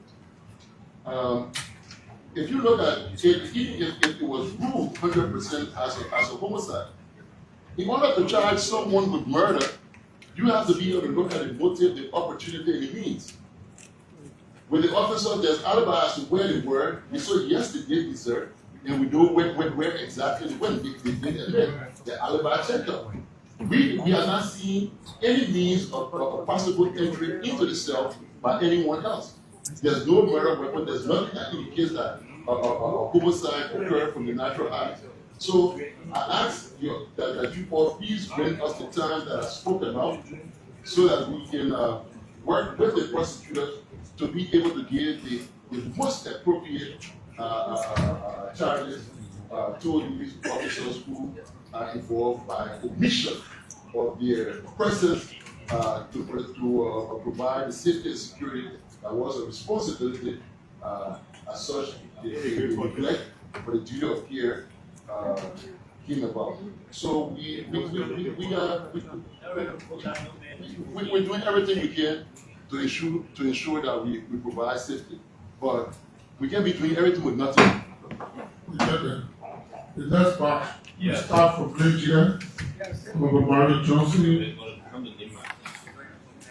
if you look at it, even if it was ruled 100% as a homicide, in order to charge someone with murder, You have to be able to look at the motive, the opportunity, and the means. When the officer does alibi as to where they were, we saw yes, they did desert, and we know where exactly they went. They did the alibi checkup. We are not seeing any means of possible entry into the cell by anyone else. There's no murder weapon, there's nothing that indicates that a homicide occurred from the natural act. So I ask you that you all please bring us the time that I spoke about so that we can work with the prosecutors to be able to give the most appropriate charges to these officers who are involved by omission of their presence to provide the safety and security that was a responsibility. As such, they neglect for the duty of care came about. So we're doing everything we can to ensure that we provide safety, but we can't be doing everything with nothing. The next part, start from Nigeria, over Mario Johnson,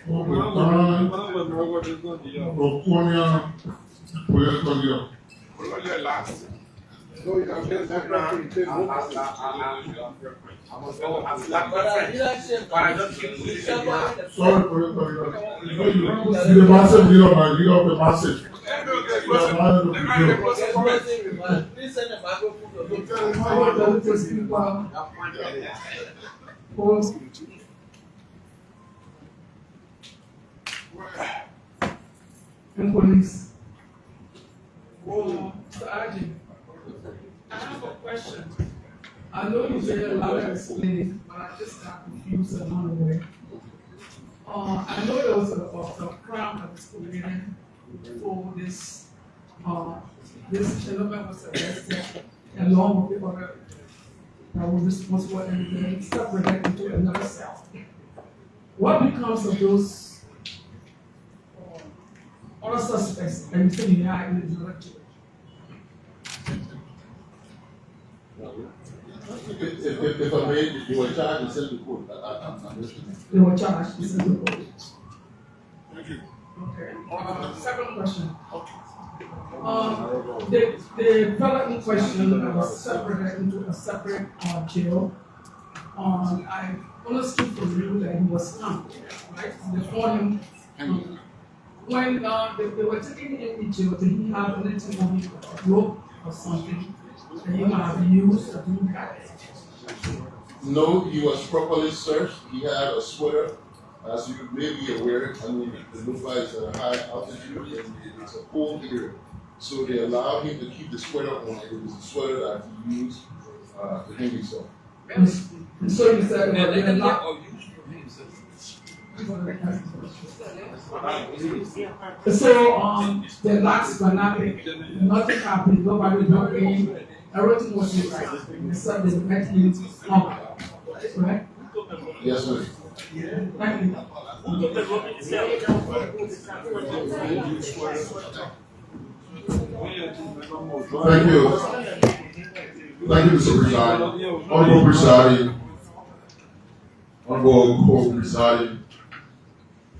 over Ghana, over Konya, over last. Sorry for the massive deal of my deal of the massive. And police. Mr. Arjun, I have a question. I know you said a lot of explaining, but I just got confused along the way. I know there was a crime that was committed for this. This gentleman was arrested along with the other that was responsible and then separated into another cell. What becomes of those other suspects and you had in the direction? If I may, you were charged and sent to court. They were charged and sent to court. Thank you. Okay. Second question. The fellow in question was separated into a separate jail. I understood from you that he was hung, right? They found him. When they were taking him in jail, did he have anything on him, a rope or something that he might have used to do that? No, he was properly searched. He had a sweater. As you may be aware, I mean, the Lufa is at a high altitude and it's a cold area. So they allowed him to keep the sweater on. It was a sweater that he used to hang himself. So you said so the locks were nothing happened, nobody jumped in, everything was right. Except they met him home. Right? Yes, sir. Thank you. Thank you. Thank you, Mr. Presiding. Honorable Presiding. Honorable Co-Presiding.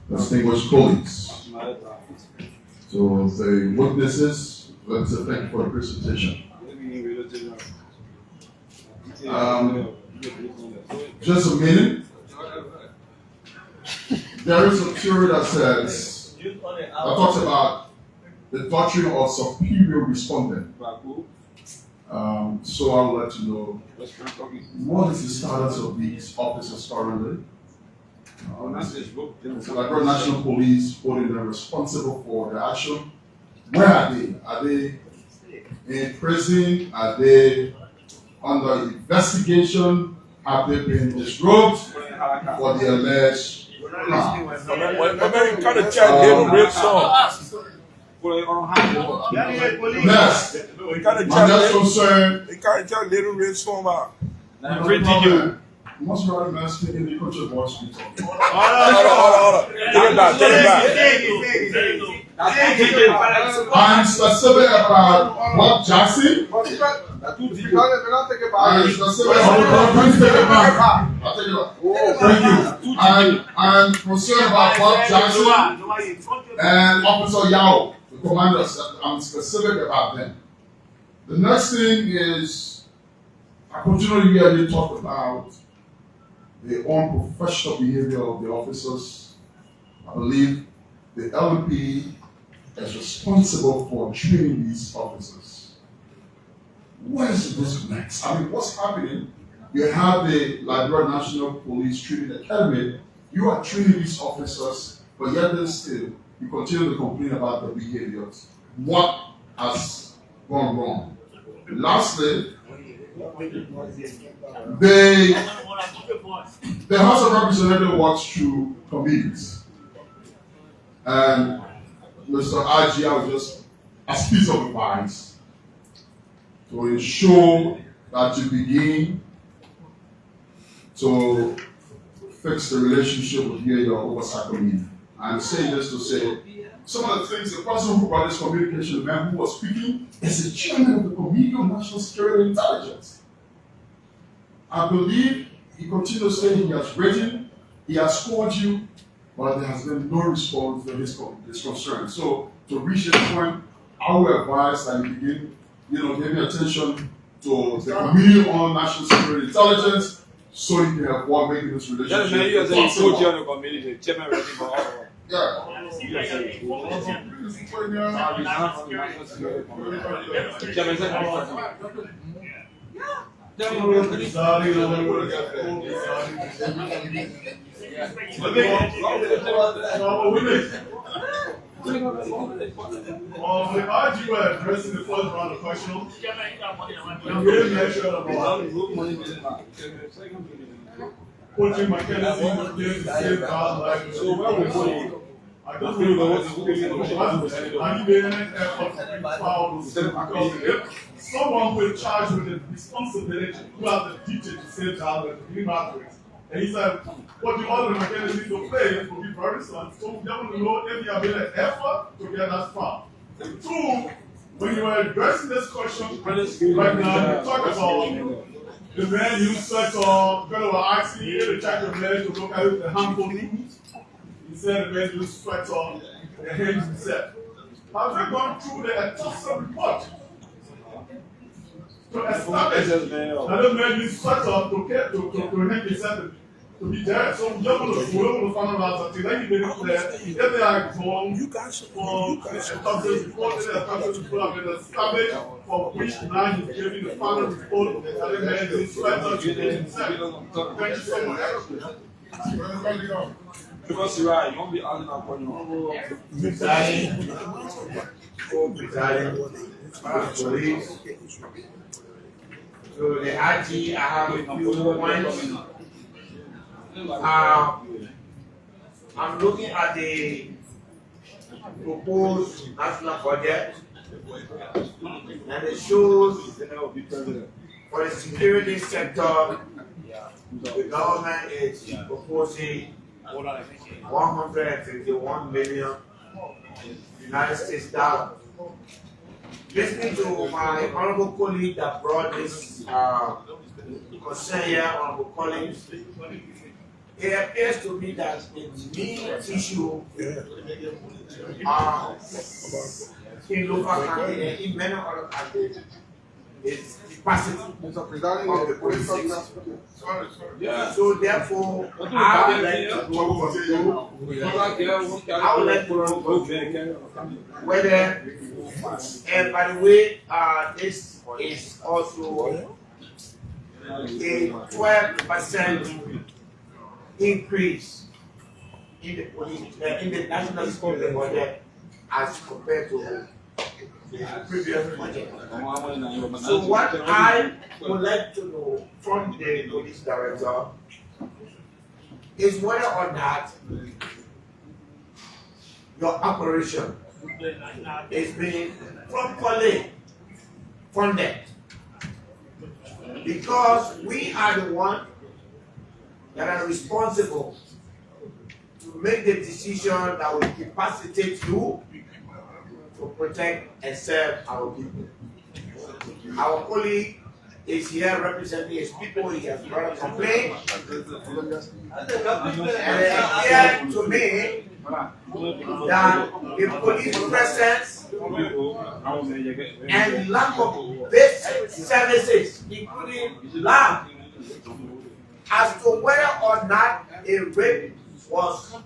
Distinguished colleagues. So the witnesses, let's thank you for the presentation. Just a minute. There is a theory that says, that talks about the doctrine of superior respondent. So I would like to know, what is the status of these officers currently? So like our national police holding them responsible for their action. Where are they? Are they in prison? Are they under investigation? Have they been disrobed for the alleged crime? Next, my next concern. Most rather man speaking the culture of Wall Street. Hold on. Take it back. I'm specific about Bob Jackson. I'm specific about. Please take it back. I'll take it back. Thank you. I'm concerned about Bob Jackson and Officer Yao, the commanders. I'm specific about them. The next thing is, I continue to hear you talk about the unprofessional behavior of the officers. I believe the LP is responsible for training these officers. Where is the disconnect? I mean, what's happening? You have the Liberia National Police Training Academy. You are training these officers, but yet then still, you continue to complain about the behaviors. What has gone wrong? Lastly, the House of Representatives works through committees. And Mr. RG, I would just, as piece of advice, to ensure that you begin to fix the relationship with your oversight committee. I'm saying this to say, some of the things, the person who brought this communication, the man who was speaking, is the chairman of the Committee on National Security and Intelligence. I believe he continues to say he has written, he has called you, but there has been no response to his concern. So, to reach this point, I will advise that you begin, giving attention to the Committee on National Security and Intelligence, so you can avoid making this relationship possible. Yeah. As you were addressing the first round of questions, you really mentioned about putting mechanisms in place to save our lives. So where we go, I don't really know what to do. Are you making an effort to be found? Because if someone will charge with the responsibility who has the duty to save our lives, to be accurate, and he said, what the other mechanisms to play will be very soon. So we want to know if you have made an effort to get that far. And two, when you are addressing this question right now, you talk about the man you such a fellow asking you to check the man to look at the harmful things. He said the man you sweat on the hands himself. Have you gone through the autopsy report to establish that the man you sweat on to hang himself to be dead? So we're going to find out that today he made it clear if they are wrong for the autopsy report, the autopsy report have been established for which now he's giving the final report that the man is sweat on to himself. Thank you so much. Because you are, you won't be asking upon you. Police. So the RG, I have a few points. I'm looking at the proposed national budget, and it shows for the security sector, the government is proposing 151 million United States dollars. Listening to my honorable colleague that brought this concern here, Honorable Collins, it appears to me that the main issue in local countries and in many other countries is capacity of the police. So therefore, I would like to know whether, and by the way, this is also a 12% increase in the police, in the national security budget as compared to the previous budget. So what I would like to know from the police director is whether or not your operation is being properly funded, because we are the one that are responsible to make the decision that will capacitate you to protect and serve our people. Our colleague is here representing his people. He has brought a complaint. And it appeared to me that the police presence and lack of basic services, including land, as to whether or not a rape was,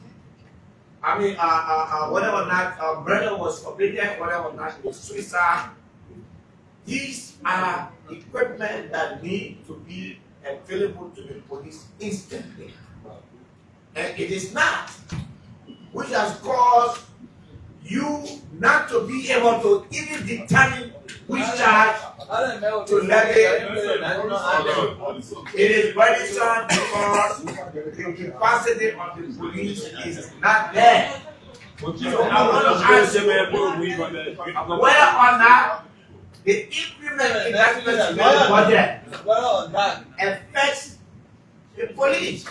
whether or not a murder was committed, whether or not it was suicide. These are equipment that need to be available to the police instantly. And it is not, which has caused you not to be able to even determine which charge to levy. It is burdensome because the capacity of the police is not there. So I want to ask you whether or not the increment in that budget affects the police.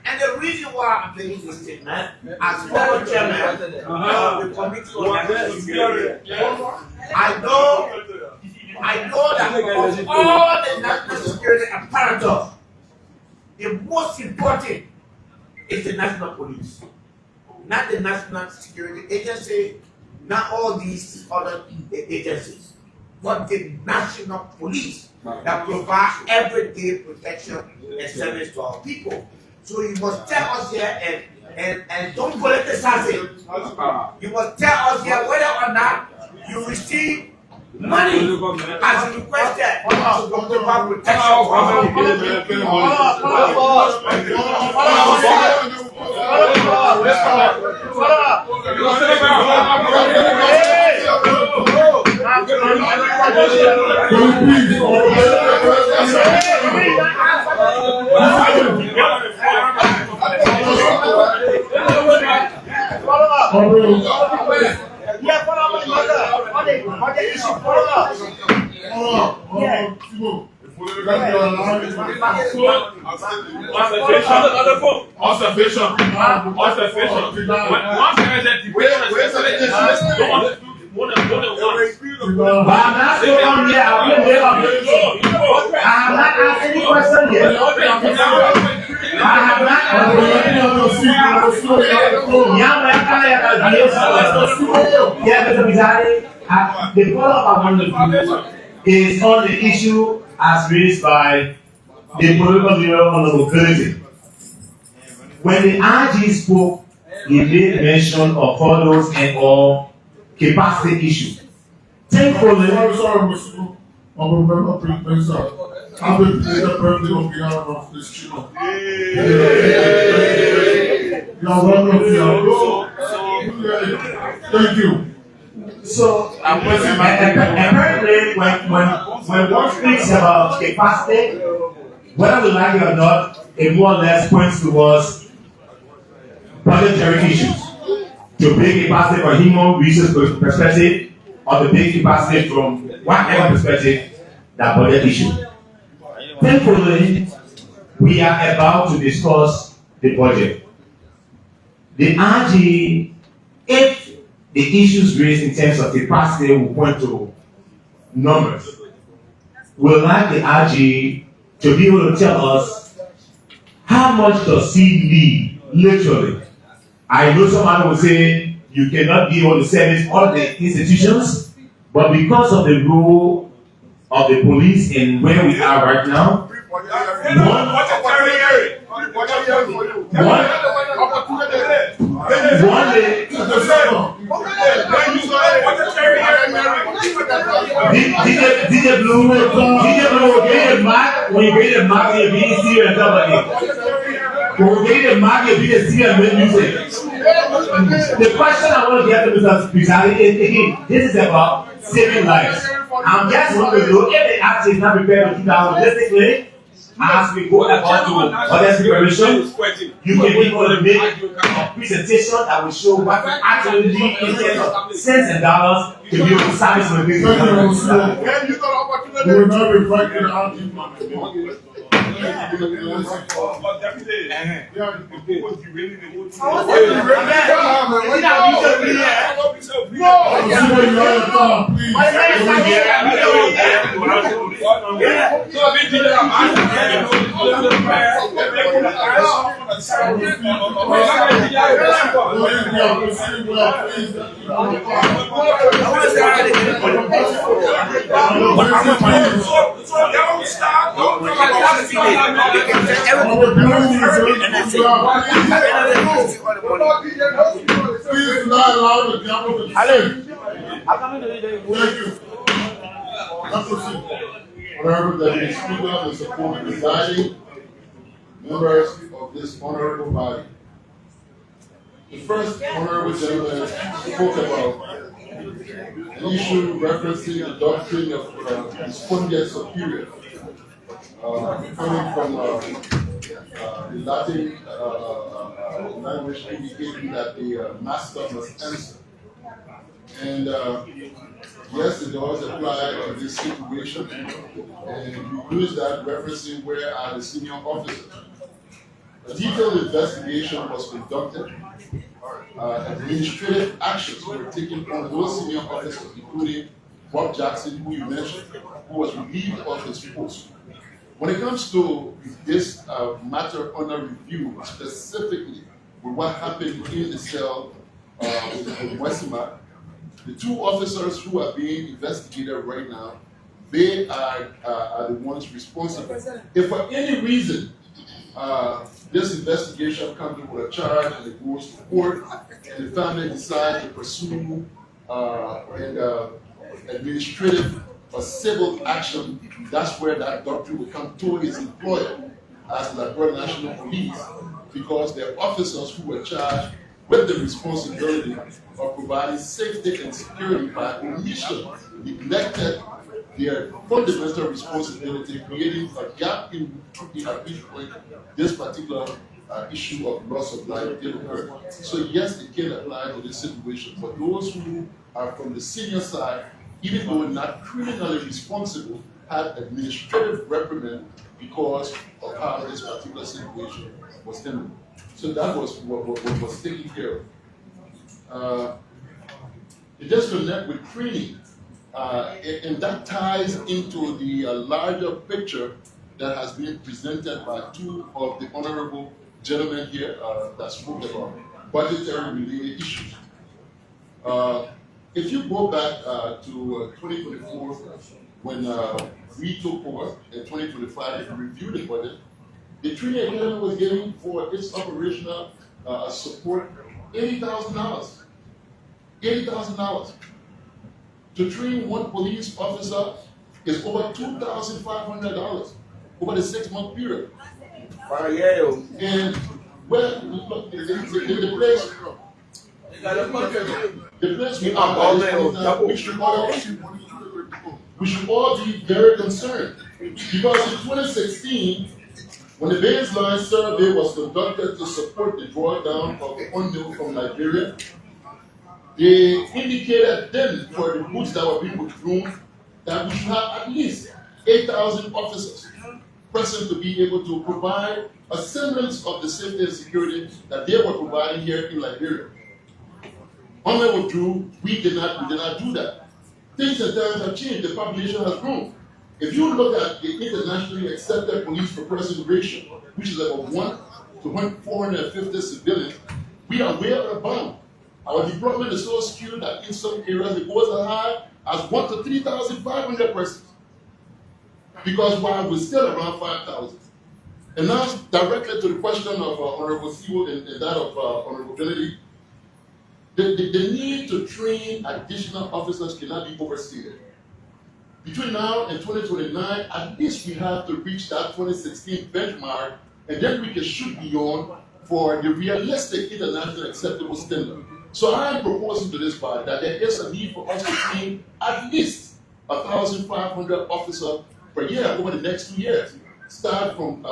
And the reason why I'm making this statement, as former chairman of the Committee on National Security, I know that of all the national security apparatus, the most important is the National Police, not the National Security Agency, not all these other agencies, but the National Police that provide everyday protection and service to our people. So you must tell us here and don't politicize it. You must tell us here whether or not you receive money as you requested to provide protection for our The follow-up I want to do is on the issue as raised by the political leader on the mobility. When the RG spoke, he made mention of hurdles and all capacity issues. Thankfully, sorry, Mr. I've been playing the birthday on behalf of this children. You are welcome. Thank you. So apparently, when one speaks about capacity, whether we like it or not, it more or less points towards budgetary issues. To build capacity from human resource perspective, or to build capacity from whatever perspective, that budget issue. Thankfully, we are about to discuss the budget. The RG, if the issues raised in terms of capacity will point to numbers, we would like the RG to be able to tell us how much does he need, literally. I know someone will say you cannot be able to service all the institutions, but because of the role of the police and where we are right now, DJ Blue, give me a mic. When you get a mic, you're being serious and stuff like that. When we get a mic, you're being serious and music. The question I want to get to Mr. Spizali is, again, this is about saving lives. I'm just wondering, if the act is not prepared to do that holistically, as we go about to other preparation, you can be able to make a presentation that will show what we actually need in terms of cents and dollars to be able to service the business. We will not be fighting the Please not allow the devil to Thank you. Let's proceed. Honorable Deputy Speaker, the support presiding members of this honorable body. The first honorable gentleman spoke about an issue referencing the doctrine of respondeat superior, coming from the Latin language indicating that the master must answer. And yes, it does apply to this situation, and we use that referencing where are the senior officers. A detailed investigation was conducted. Administrative actions were taken on those senior officers, including Bob Jackson, who you mentioned, who was relieved of his post. When it comes to this matter under review, specifically with what happened in the cell with Westima, the two officers who are being investigated right now, they are the ones responsible. If for any reason this investigation comes with a charge and it goes to court, and the family decides to pursue administrative or civil action, that's where that doctrine will come to his employer as the Liberia National Police, because they're officers who were charged with the responsibility of providing safety and security by omission, neglected their fundamental responsibility, creating a gap in this particular issue of loss of life did occur. So yes, it can apply to this situation. But those who are from the senior side, even though not criminally responsible, had administrative reprimand because of how this particular situation was handled. So that was what was taken care of. It does connect with training, and that ties into the larger picture that has been presented by two of the honorable gentlemen here that spoke about budgetary related issues. If you go back to 2024, when we took over, in 2025, if you review the budget, the training academy was getting for its operational support $80,000. $80,000. To train one police officer is over $2,500 over the 6-month period. And well, look, the place we should all be very concerned, because in 2016, when the baseline survey was conducted to support the drawdown of oil from Liberia, they indicated then for the goods that were being withdrawn that we should have at least 8,000 officers present to be able to provide a semblance of the safety and security that they were providing here in Liberia. When we withdrew, we did not do that. Things and times have changed. The population has grown. If you look at the internationally accepted police per person ratio, which is about 1 to 450 civilians, we are way out of bound. Our deployment is so skewed that in some areas it goes as high as 1 to 3,500 persons. Because while we're still around 5,000. And now directly to the question of Honorable Sewell and that of Honorable Kennedy, the need to train additional officers cannot be overstated. Between now and 2029, at least we have to reach that 2016 benchmark, and then we can shoot beyond for the realistic international acceptable standard. So I am proposing to this body that there is a need for us to train at least 1,500 officers per year over the next 2 years. Start from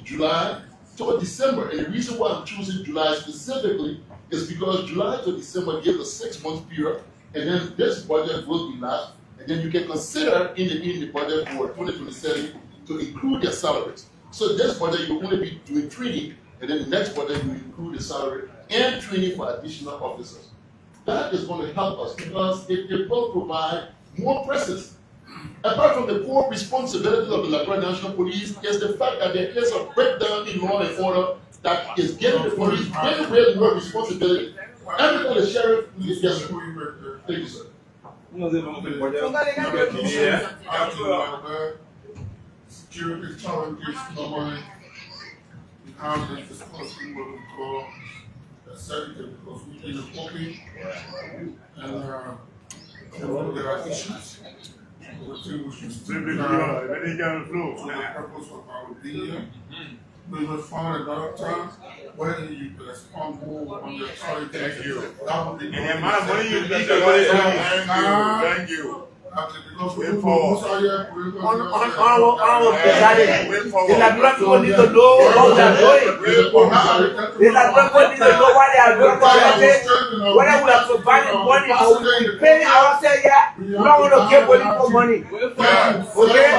July to December. And the reason why I'm choosing July specifically is because July to December gives a 6-month period, and then this budget will be last. And then you can consider in the budget for 2027 to include their salaries. So this budget you only be doing training, and then the next budget you include the salary and training for additional officers. That is going to help us because it will provide more presence. Apart from the core responsibility of the Liberia National Police is the fact that there is a breakdown in law and order that is giving the police very, very more responsibility. Everything the sheriff is just thank you, sir. Security challenges normally we have this discussion what we call a syndicate because we need a copy and there are issues. We think we should still be the purpose of our being here. We will find another time when you respond more on your challenges. Thank you. That would be And the amount of money you need to go thank you. Because we on move the Liberia people need to know how they are doing. The Liberia people need to know why they are doing it. Whether we are providing money or we pay ourselves here, we don't want to give money for money. Okay?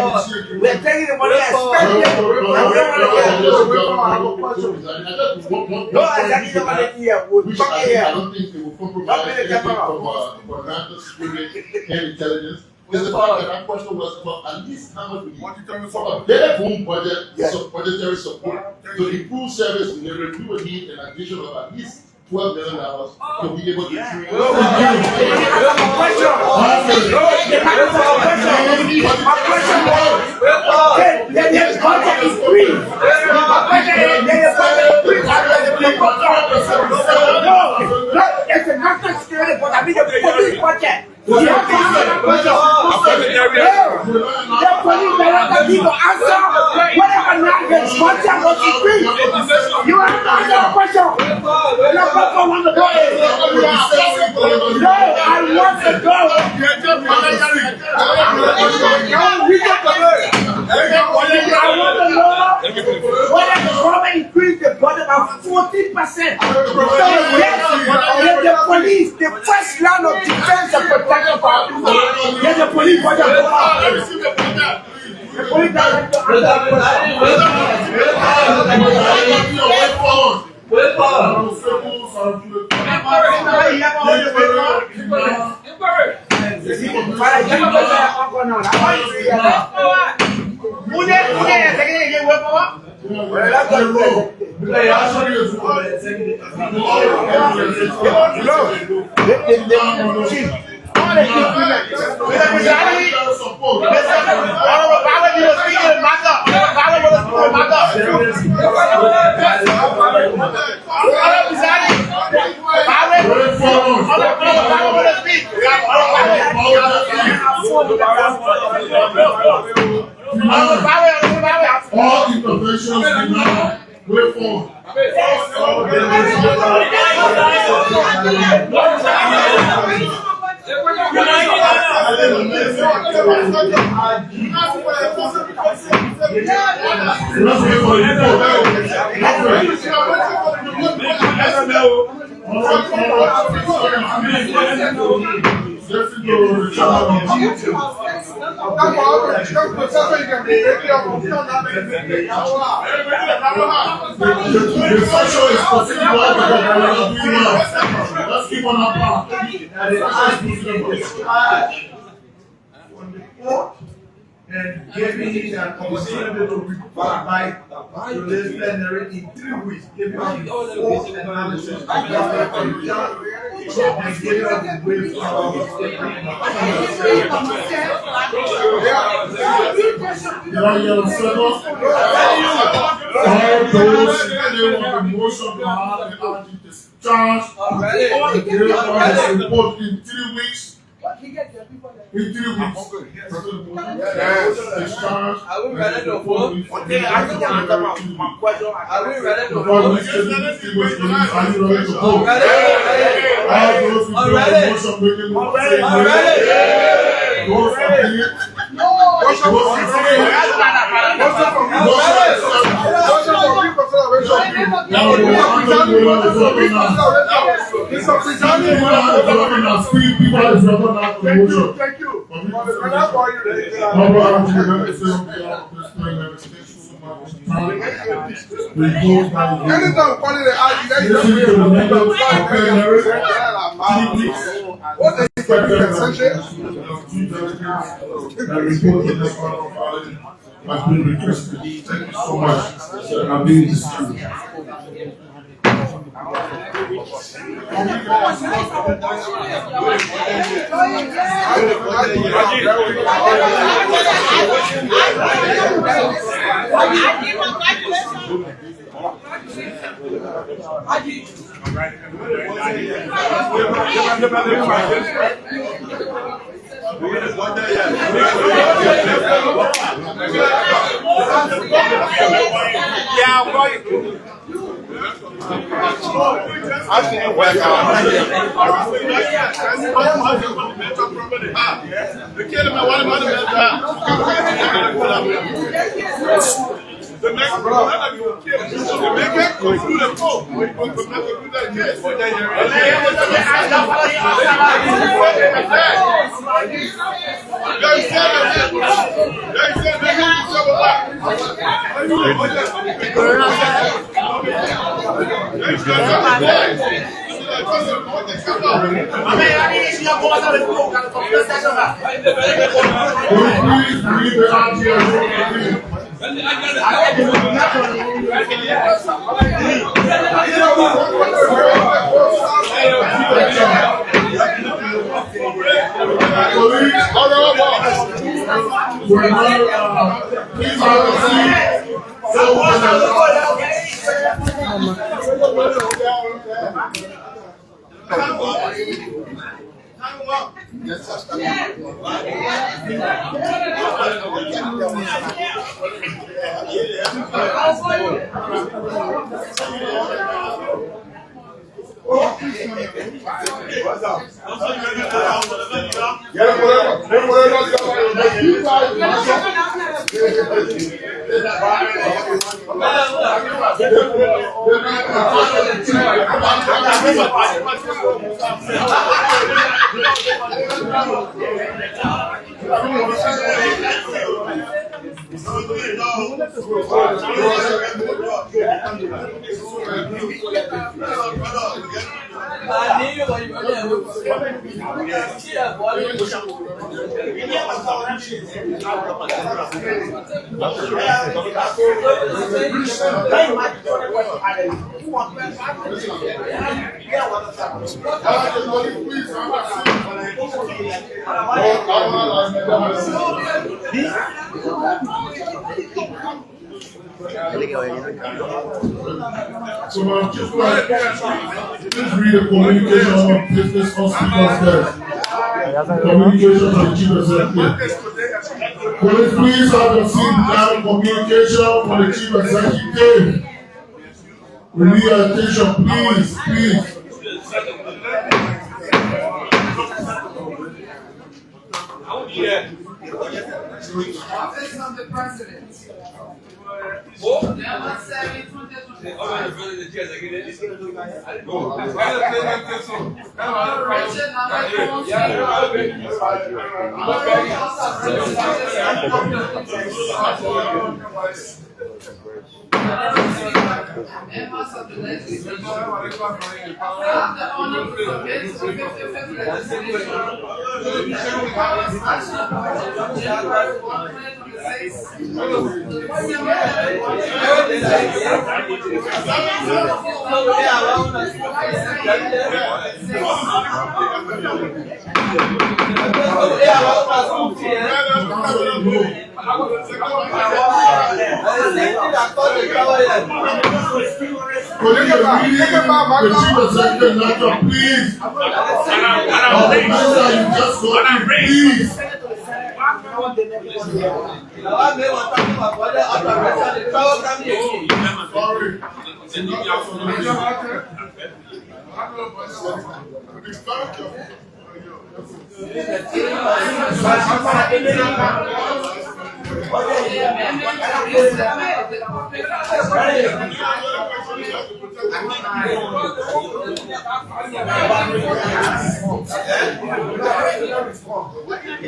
We are taking the money and spending it. And we don't want to get no, exactly the money here. We'll talk here. I don't think they will compromise anything from national security and intelligence. Because the fact that that question was about at least how much we need for a better home budget, budgetary support to improve service delivery. We would need an addition of at least $12 million to be able to train. It's a national security, but I mean the police budget. The police director need to answer whatever national budget was increased. You have to answer the question. No, I want to go. I want to know whether the government increased the budget by 14%. The police, the first line of defense and protection for our people. Let the police budget go up. The police director all interventions now way forward. Let's keep on our path. And giving an opportunity to provide to this plenary in 3 weeks, giving us full analysis and giving us the way all those in favor of the motion to have the RG discharged, report in 3 weeks. In 3 weeks. Discharged. Are we ready to vote? Okay, I think I'm my question. Are we ready to vote? Are you ready to vote? All those in favor of the motion making the those against. Thank you. Has been requested. Thank you so much. I'm being distributed. Yeah, I'll call you. I didn't work the kid in my one money the next one you kill. The make it go through the phone. We go to that kid. So now, just please read the communication of business hospitals there. Communication from the chief executive. Police, please have a sit down communication from the chief executive. We need your attention, please, please. Office of the President. Members of the legislature have the honor to submit to the 55th legislature national budget of January What?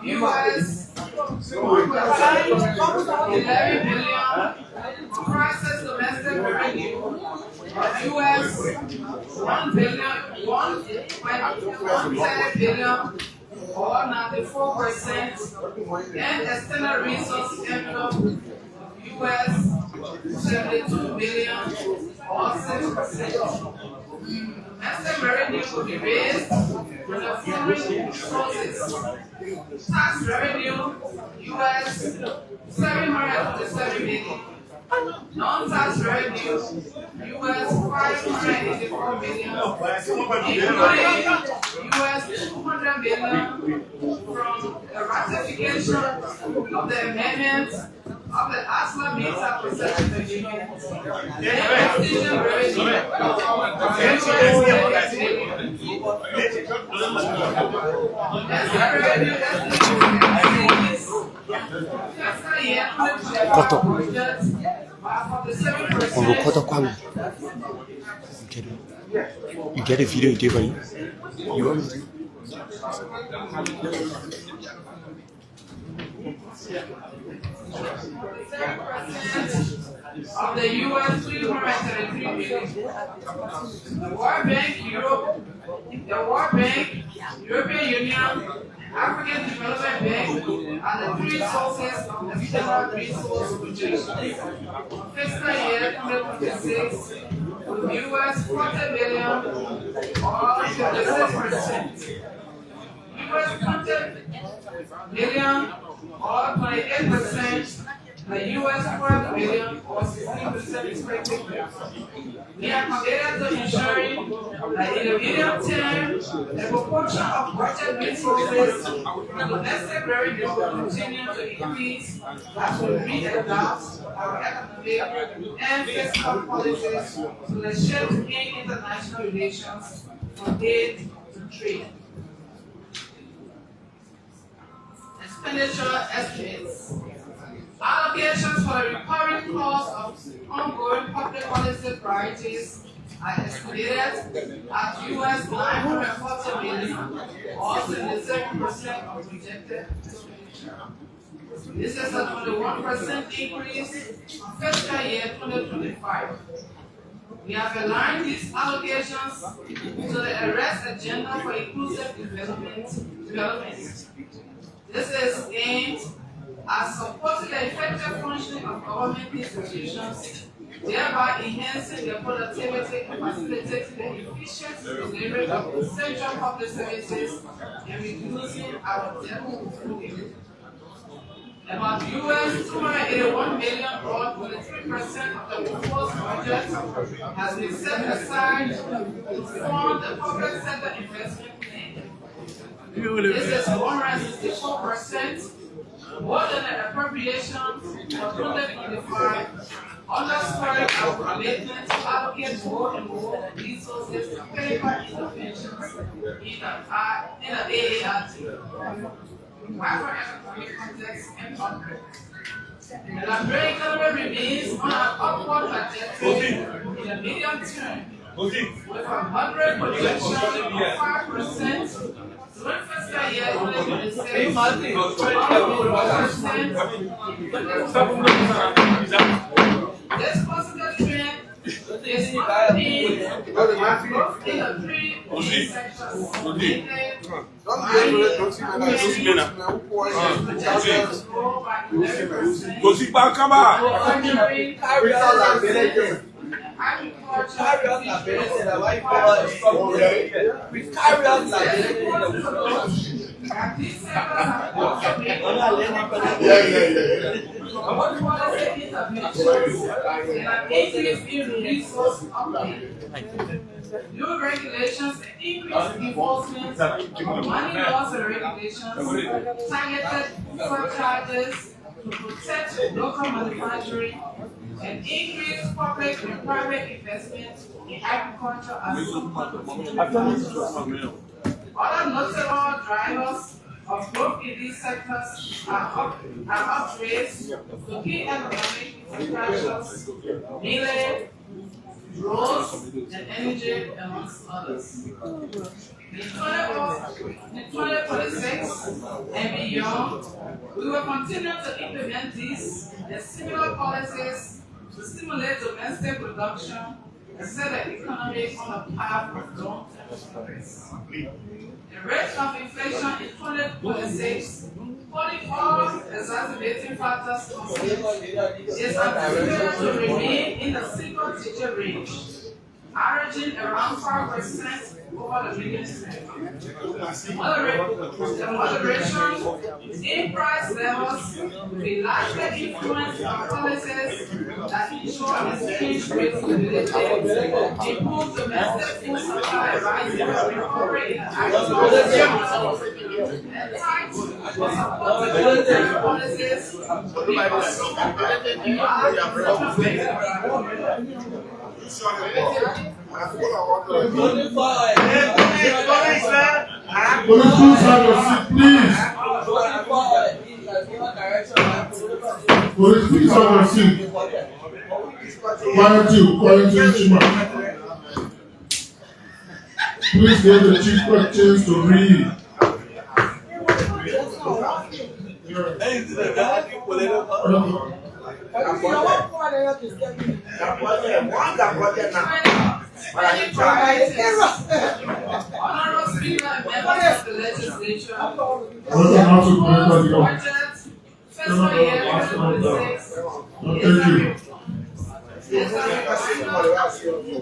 US 11 billion process domestic revenue of US 1 billion, 1.1 billion or 94% and external resource income of US 72 billion or 6%. Domestic revenue will be raised from the following sources. Tax revenue, US 727 million. Non-tax revenue, US 584 million, including US 200 million from the ratification of the amendment of the ASLA Visa Concession Agreement. Extension revenue, On record kwami. You get a video you did, buddy. You want me? Of the US 333 billion. The World Bank, Europe, the World Bank, European Union, African Development Bank are the three sources of the federal resource projection. Fiscal year 2026 with US 40 billion or 56%. US 20 billion or 28%. The US 12 billion or 16% respectively. We are committed to ensuring that in the medium term, the proportion of budget resources from domestic revenue will continue to increase as we readapt our economic and fiscal policies to the shift in international relations from aid to trade. Expenditure estimates. Allocations for the recurring cost of ongoing public policy priorities are estimated at US 940 million or 77% of projected expenditure. This is a 21% increase from fiscal year 2025. We have aligned these allocations to the arrest agenda for inclusive development. This is aimed at supporting the effective functioning of government institutions, thereby enhancing their productivity and facilitating the efficient delivery of essential public services and reducing our debt load. About US 281 million or 23% of the proposed budget has been set aside to fund the public sector investment plan. This is 164%. More than the appropriation of 2025, underscoring our commitment to allocate more and more resources to critical interventions in the AART, macroeconomic context, and conflict. The Liberian economy remains on an upward trajectory in the medium term, with a moderate projection of 5%. During fiscal year 2026, this positive trend is underpinned in the three sectors. New regulations and increased enforcement of money laws and regulations, targeted surcharges to protect local manufacturing, and increase public and private investment in agriculture as Other notable drivers of these sectors are upgrades to key economic infrastructures, mainly roads and energy, amongst others. In 2026 and beyond, we will continue to implement these and similar policies to stimulate domestic production and set the economy on a path of long-term progress. The rate of inflation in 2026, 44 exacerbating factors considered, is anticipated to remain in the single-digit range, averaging around 5% over the median term. The moderation in price levels will largely influence our policies that ensure exchange rate stability, improve domestic food supply, rising recovery in agriculture, and tight but supportive monetary policies to be Police, please have your seat, please. Police, please have your seat. Quiet you, Chima. Please give the chief questions to read. Honorable Speaker and members of the legislature, budget fiscal year 2026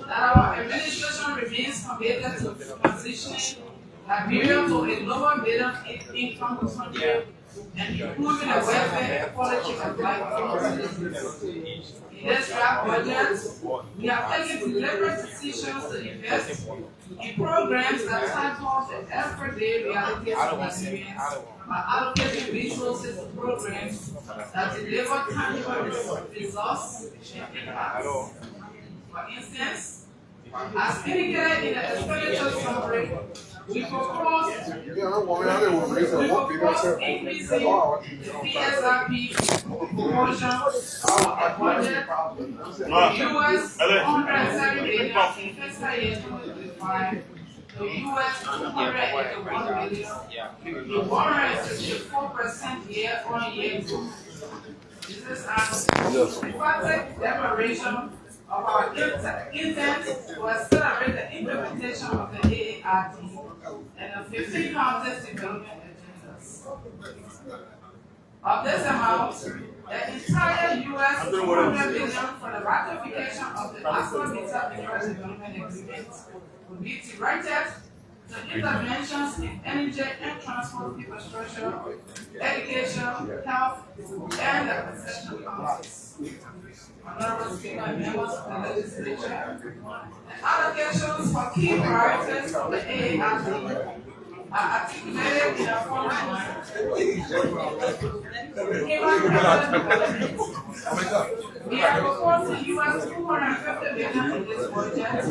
that our administration remains committed to transitioning Liberia to a lower middle income country and improving the welfare and quality of life for our citizens. In this draft budget, we have taken deliberate decisions to invest in programs that tackle the everyday realities of Nigerians by allocating resources to programs that deliver tangible results and impact. For instance, as indicated in the expenditure summary, we propose increasing the PSRP proportion of the budget to US $170 billion in fiscal year 2025 to US $281 billion, a 164% year-on-year growth. This is an emphatic declaration of our intent to accelerate the implementation of the AARD and the 15 counties development agendas. Of this amount, the entire US $200 billion for the ratification of the National Mineral Development Agreement will be directed to interventions in energy and transport infrastructure, education, health, and the concession councils. Honorable Speaker and members of the legislature, the allocations for key priorities of the AARD are articulated in a format we are proposing US $250 billion in this budget as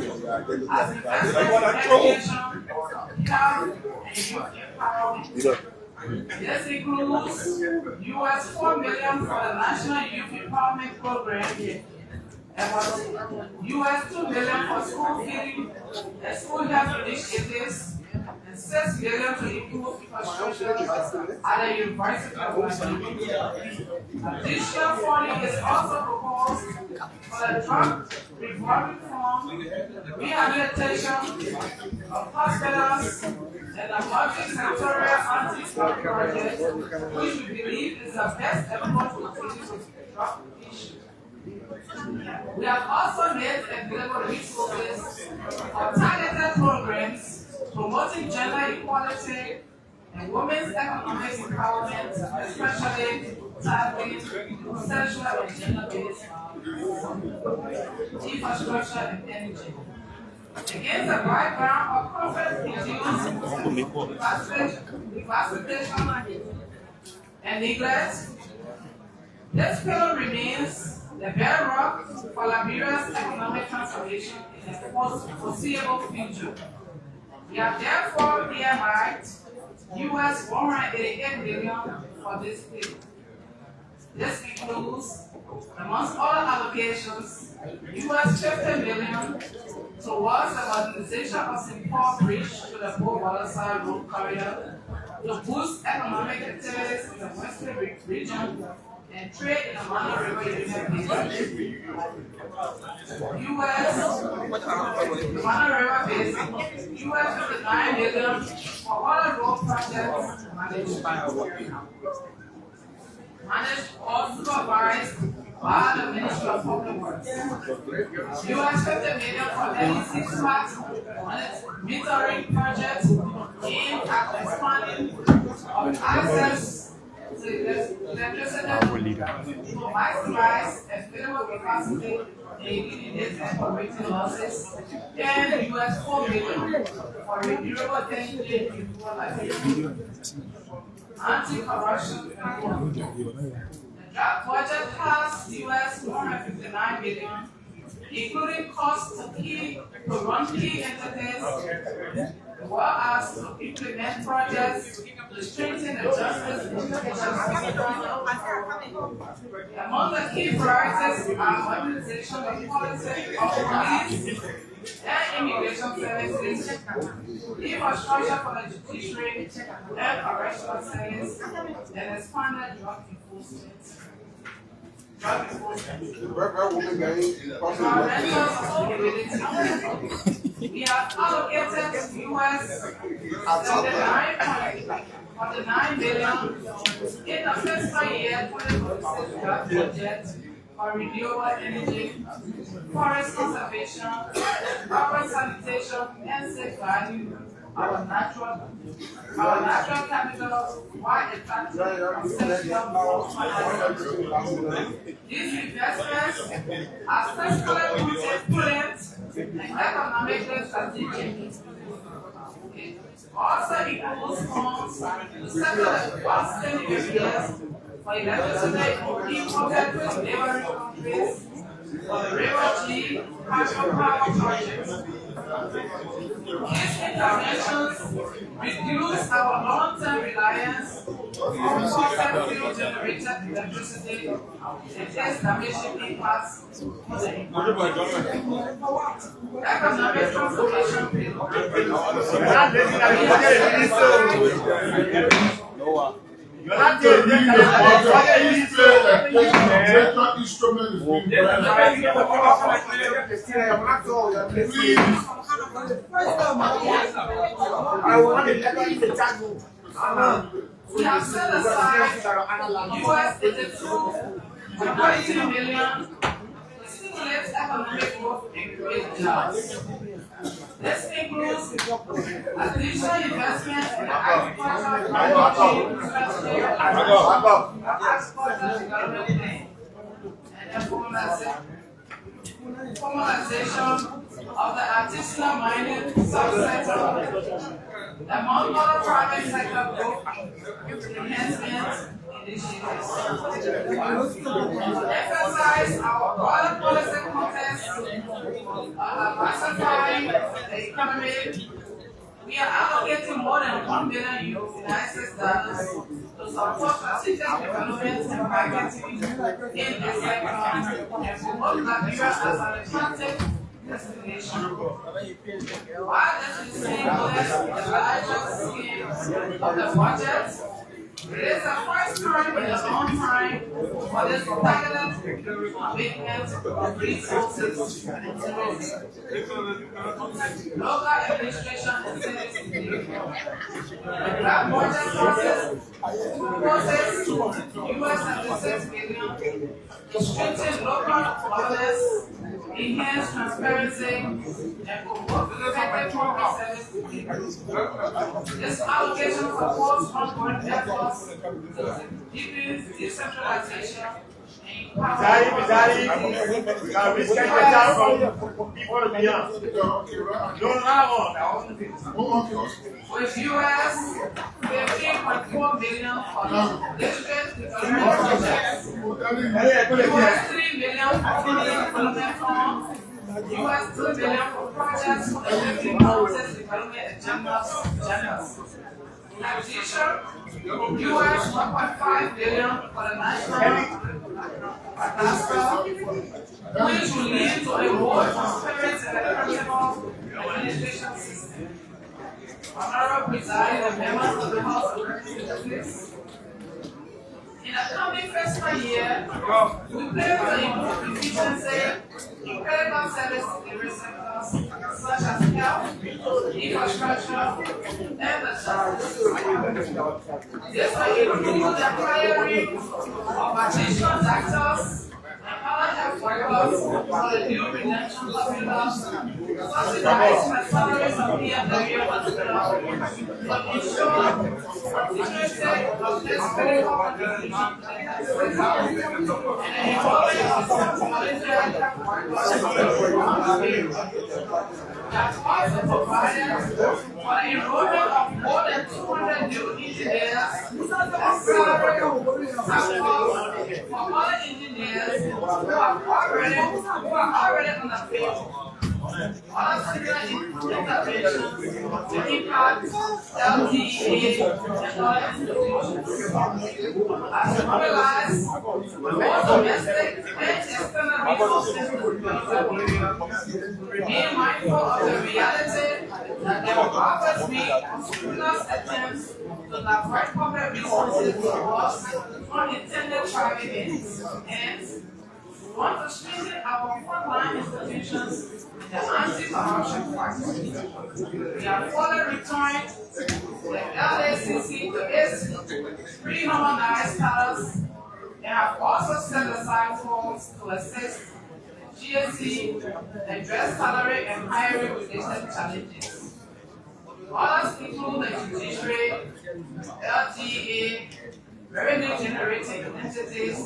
investment in education, health, and youth empowerment. This includes US $4 million for the National Youth Empowerment Program, and US $2 million for school feeding and school health initiatives, and $6 million to improve infrastructure at the University of Liberia. Additional funding is also proposed for the drug revolving fund, rehabilitation of hospitals, and a multi-sectorial anti-drug project, which we believe is the best approach to the drug issue. We have also made available resources for targeted programs promoting gender equality and women's economic empowerment, especially tackling sexual and gender-based infrastructure and energy. Against the background of conflict-induced devastation and neglect, this pillar remains the bedrock for Liberia's economic transformation in the foreseeable future. We have therefore earmarked US $188 million for this period. This includes, amongst other allocations, US $50 million towards the modernization of St. Paul Bridge to the Port Waterside Road Corridor to boost economic activities in the Western region and trade in the Mano River Basin. Mano River Basin, US $59 million for other road projects managed or supervised by the Ministry of Public Works. US $50 million for NEC SMART on its metering project aimed at expanding of access to electricity to maximize available capacity in its operating losses, and US $4 million for renewable energy improvement. Anti-corruption. The draft budget has US $159 million, including costs to run key entities, well as to implement projects to strengthen the justice system. Among the key priorities are modernization of policy of police and immigration services, infrastructure for the judiciary and correctional service, and expanded drug enforcement. We have allocated US $49 million in the fiscal year 2026 draft budget for renewable energy, forest conservation, urban sanitation, and safeguarding our natural capital while attracting conceptual financing. These investments are fiscally prudent and economically strategic. It also includes funds to settle the outstanding areas for electricity imported from neighboring countries for the refugee hydropower projects. These interventions reduce our long-term reliance on fossil fuel-generated electricity and less damaging impacts on the environment. Economic transformation we have set aside US $82 million to stimulate economic growth and create jobs. This includes additional investment in the agricultural and formalization of the artisanal mining subsector, among other private sector growth enhancement initiatives. To emphasize our broader policy context of diversifying the economy, we are allocating more than $1 billion United dollars to support strategic development and marketing in the sector and promote Liberia as an attractive destination. While this is seamless in the larger scheme of the budget, it is the first time in a long time for this targeted commitment of resources and tourism. Local administration and cities the draft budget proposes US $76 million to strengthen local governance, enhance transparency, and promote effective public service delivery. This allocation supports ongoing efforts to deepen decentralization and with US $15.4 million for district development projects, US $3 million for development funds, US $2 million for projects for the development and generals. addition, US $1.5 billion for the national disaster, which will lead to a more transparent and accountable administration system. Honorable President and members of the House of Representatives, in the coming fiscal year, we plan to improve efficiency in critical service delivery sectors such as health, infrastructure, and the justice system. This will include the hiring of additional doctors and other health workers for the new redemption hospitals, subsidizing the salaries of PFW hospitals to ensure continuity of this critical contribution to the health system, and enrolling of some volunteer health workers that also provided for the enrollment of more than 200 new engineers and salary support for other engineers who are already on the field. Other similar interventions to impact LTE and other institutions. As we mobilize more domestic and external resources to remain mindful of the reality that there will always be unscrupulous attempts to divert public resources towards unintended private ends. And we want to strengthen our frontline institutions in the anti-corruption fight. We have further returned the LACC to its pre-harmonized status and have also set aside funds to assist GSC address salary and hiring related challenges. Others include the judiciary, LTA, revenue generating entities,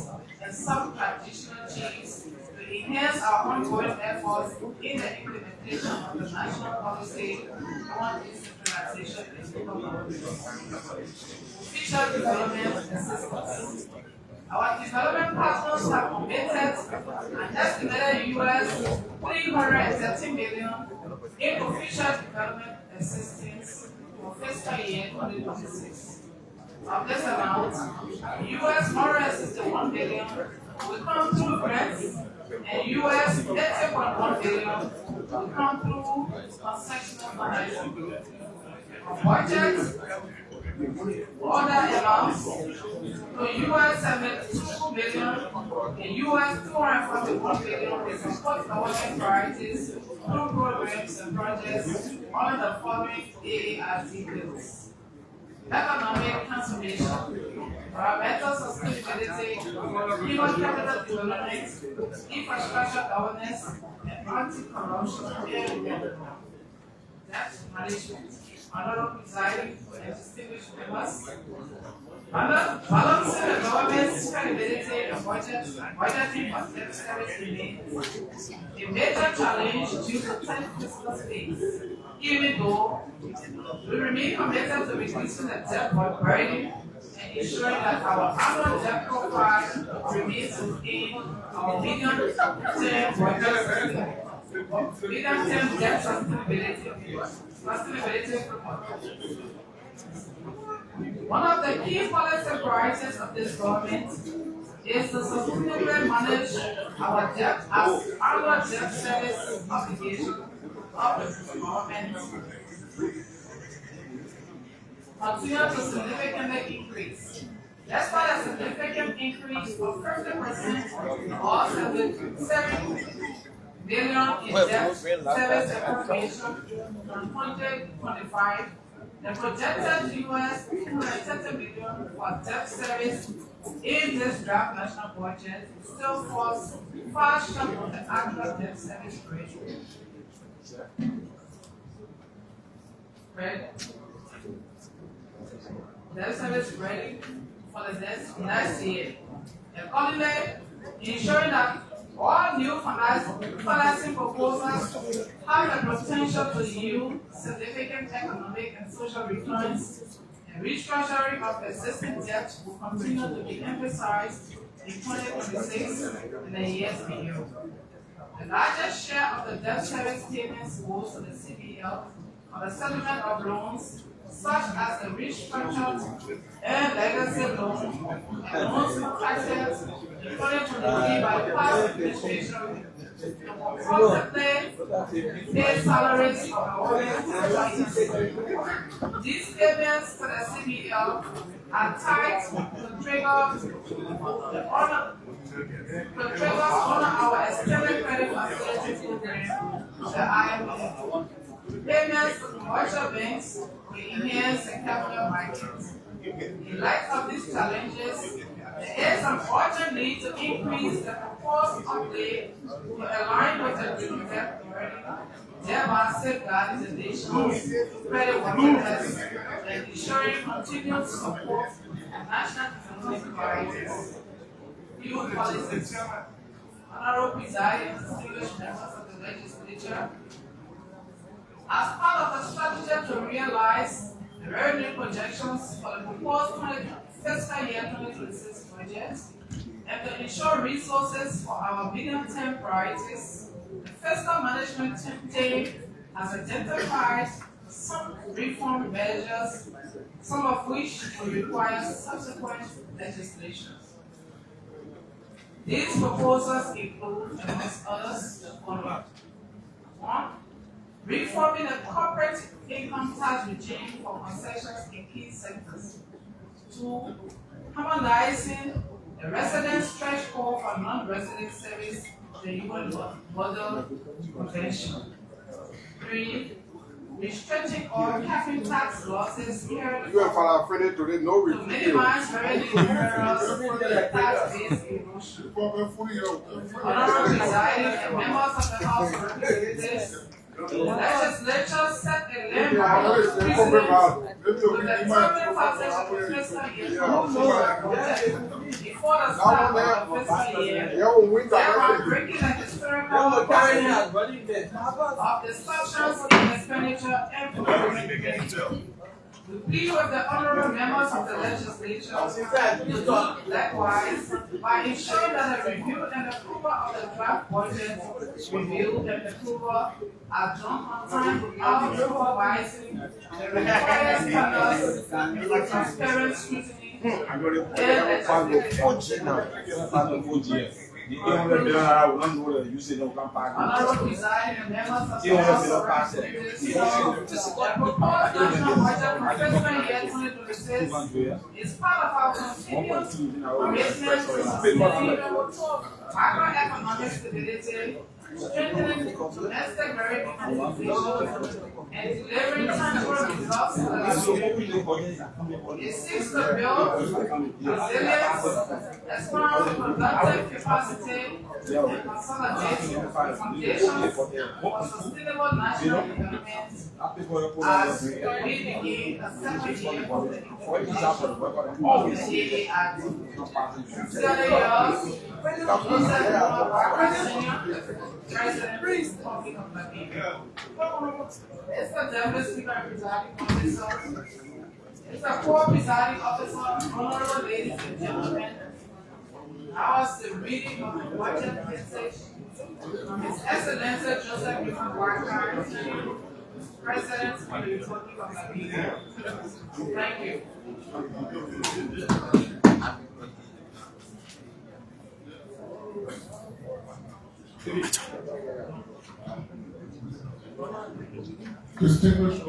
and some practitioner chiefs to enhance our ongoing efforts in the implementation of the national policy on decentralization and development. Feature development assistance. Our development partners have committed an estimated US $330 million in official development assistance for fiscal year 2026. Of this amount, US $161 million will come through grants and US $80.1 billion will come through concessional financing. Of budget, other amounts to US $72 billion and US $241 billion will support development priorities through programs and projects under the following AART bills: economic transformation, environmental sustainability, human capital development, infrastructure governance, and anti-corruption and debt management. Honorable Presiding and distinguished members, under balancing the government's credibility and budgeting for debt service remains a major challenge due to tight fiscal space. Even though we remain committed to reducing the debt burden and ensuring that our annual debt profile remains within our medium-term debt sustainability. One of the key policy priorities of this government is to sustainably manage our debt as annual debt service obligation of the government continue to significantly increase. Despite a significant increase of 50% or $7 billion in debt service appropriation from 2025, the projected US $230 billion for debt service in this draft national budget still falls far short of the actual debt service ratio. Debt service ready for the next year. Accordingly, ensuring that all new financing proposals have the potential to yield significant economic and social returns, and restructuring of existing debt will continue to be emphasized in 2026 and the years beyond. The largest share of the debt service payments goes to the CBL for the settlement of loans such as the restructured and legacy loan and loans contracted according to the deed by the past administration, approximately pay salaries of our employees. These payments to the CBL are tied to triggers on our extended credit facility program, the IMF. Payments to commercial banks will enhance the capital markets. In light of these challenges, there is an urgent need to increase the proposed update to align with the Democratic Party, thereby safeguarding the nation's creditworthiness and ensuring continued support for national economic priorities. New policies. Honorable Presiding distinguished members of the legislature, as part of the strategy to realize the revenue projections for the proposed fiscal year 2026 budget and to ensure resources for our medium-term priorities, the fiscal management team has identified some reform measures, some of which will require subsequent legislation. These proposals include, amongst others, the following. 1. Reforming the corporate income tax regime for concessions in key sectors. 2. Harmonizing the residence threshold for non-resident service to the UN Model Convention. 3. Restricting or capping tax losses here to minimize revenue errors and tax-based erosion. Honorable Presiding and members of the House of Representatives, the legislature set a landmark precedent to determine taxation for fiscal year 2024 before the start of the fiscal year, thereby breaking the historical precedent of distortions in expenditure and procurement. We plead with the honorable members of the legislature to do likewise by ensuring that the review and approval of the draft budget review and approval are done on time without supervising the required standards of transparent scrutiny and Honorable Presiding and members of the House of Representatives, the proposed national budget for fiscal year 2026 is part of our continued commitment to sustaining macroeconomic stability, strengthening domestic revenue mobilization, and delivering tangible results to the community. It seeks to build resilience, expand productive capacity, and consolidate foundations for sustainable national development as we begin the second year of the implementation of the AA Act. Sincerely yours, President Republic of Liberia. Mr. Deputy Speaker Presiding Officer, Mr. Co-Presiding Officer, honorable ladies and gentlemen, now is the reading of the budget message from His Excellency Joseph Walker, President of the Republic of Liberia. Thank you. Distinguished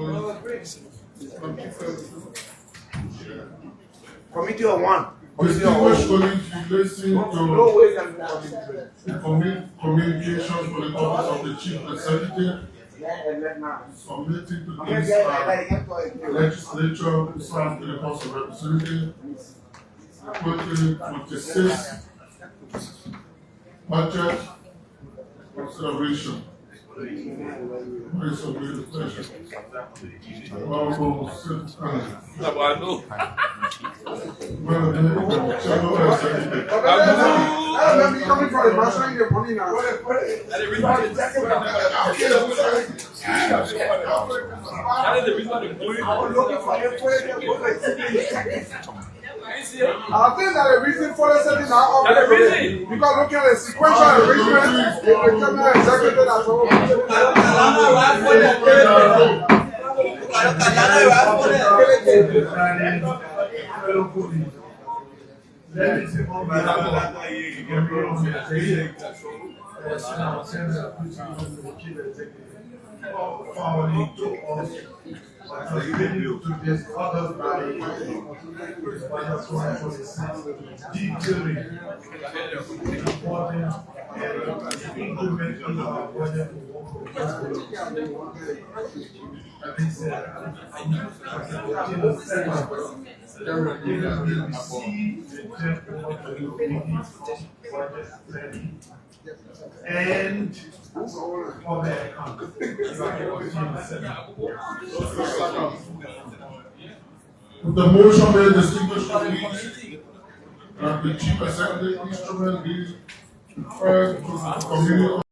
Committee of one. Distinguished colleagues, you listen to the communications for the office of the Chief Executive submitting to this legislature, signed to the House of Representatives, 2026 budget consideration. Very so great pleasure. Honorable coming for the master your money now. I think that the reason for the setting now because look at the sequential arrangement, the criminal executive as well. Let me take on behalf of forwarding to us to this other body detailing important and implementing our budget and for the account. With the motion made, distinguished colleagues, the chief executive instrument be referred to the committee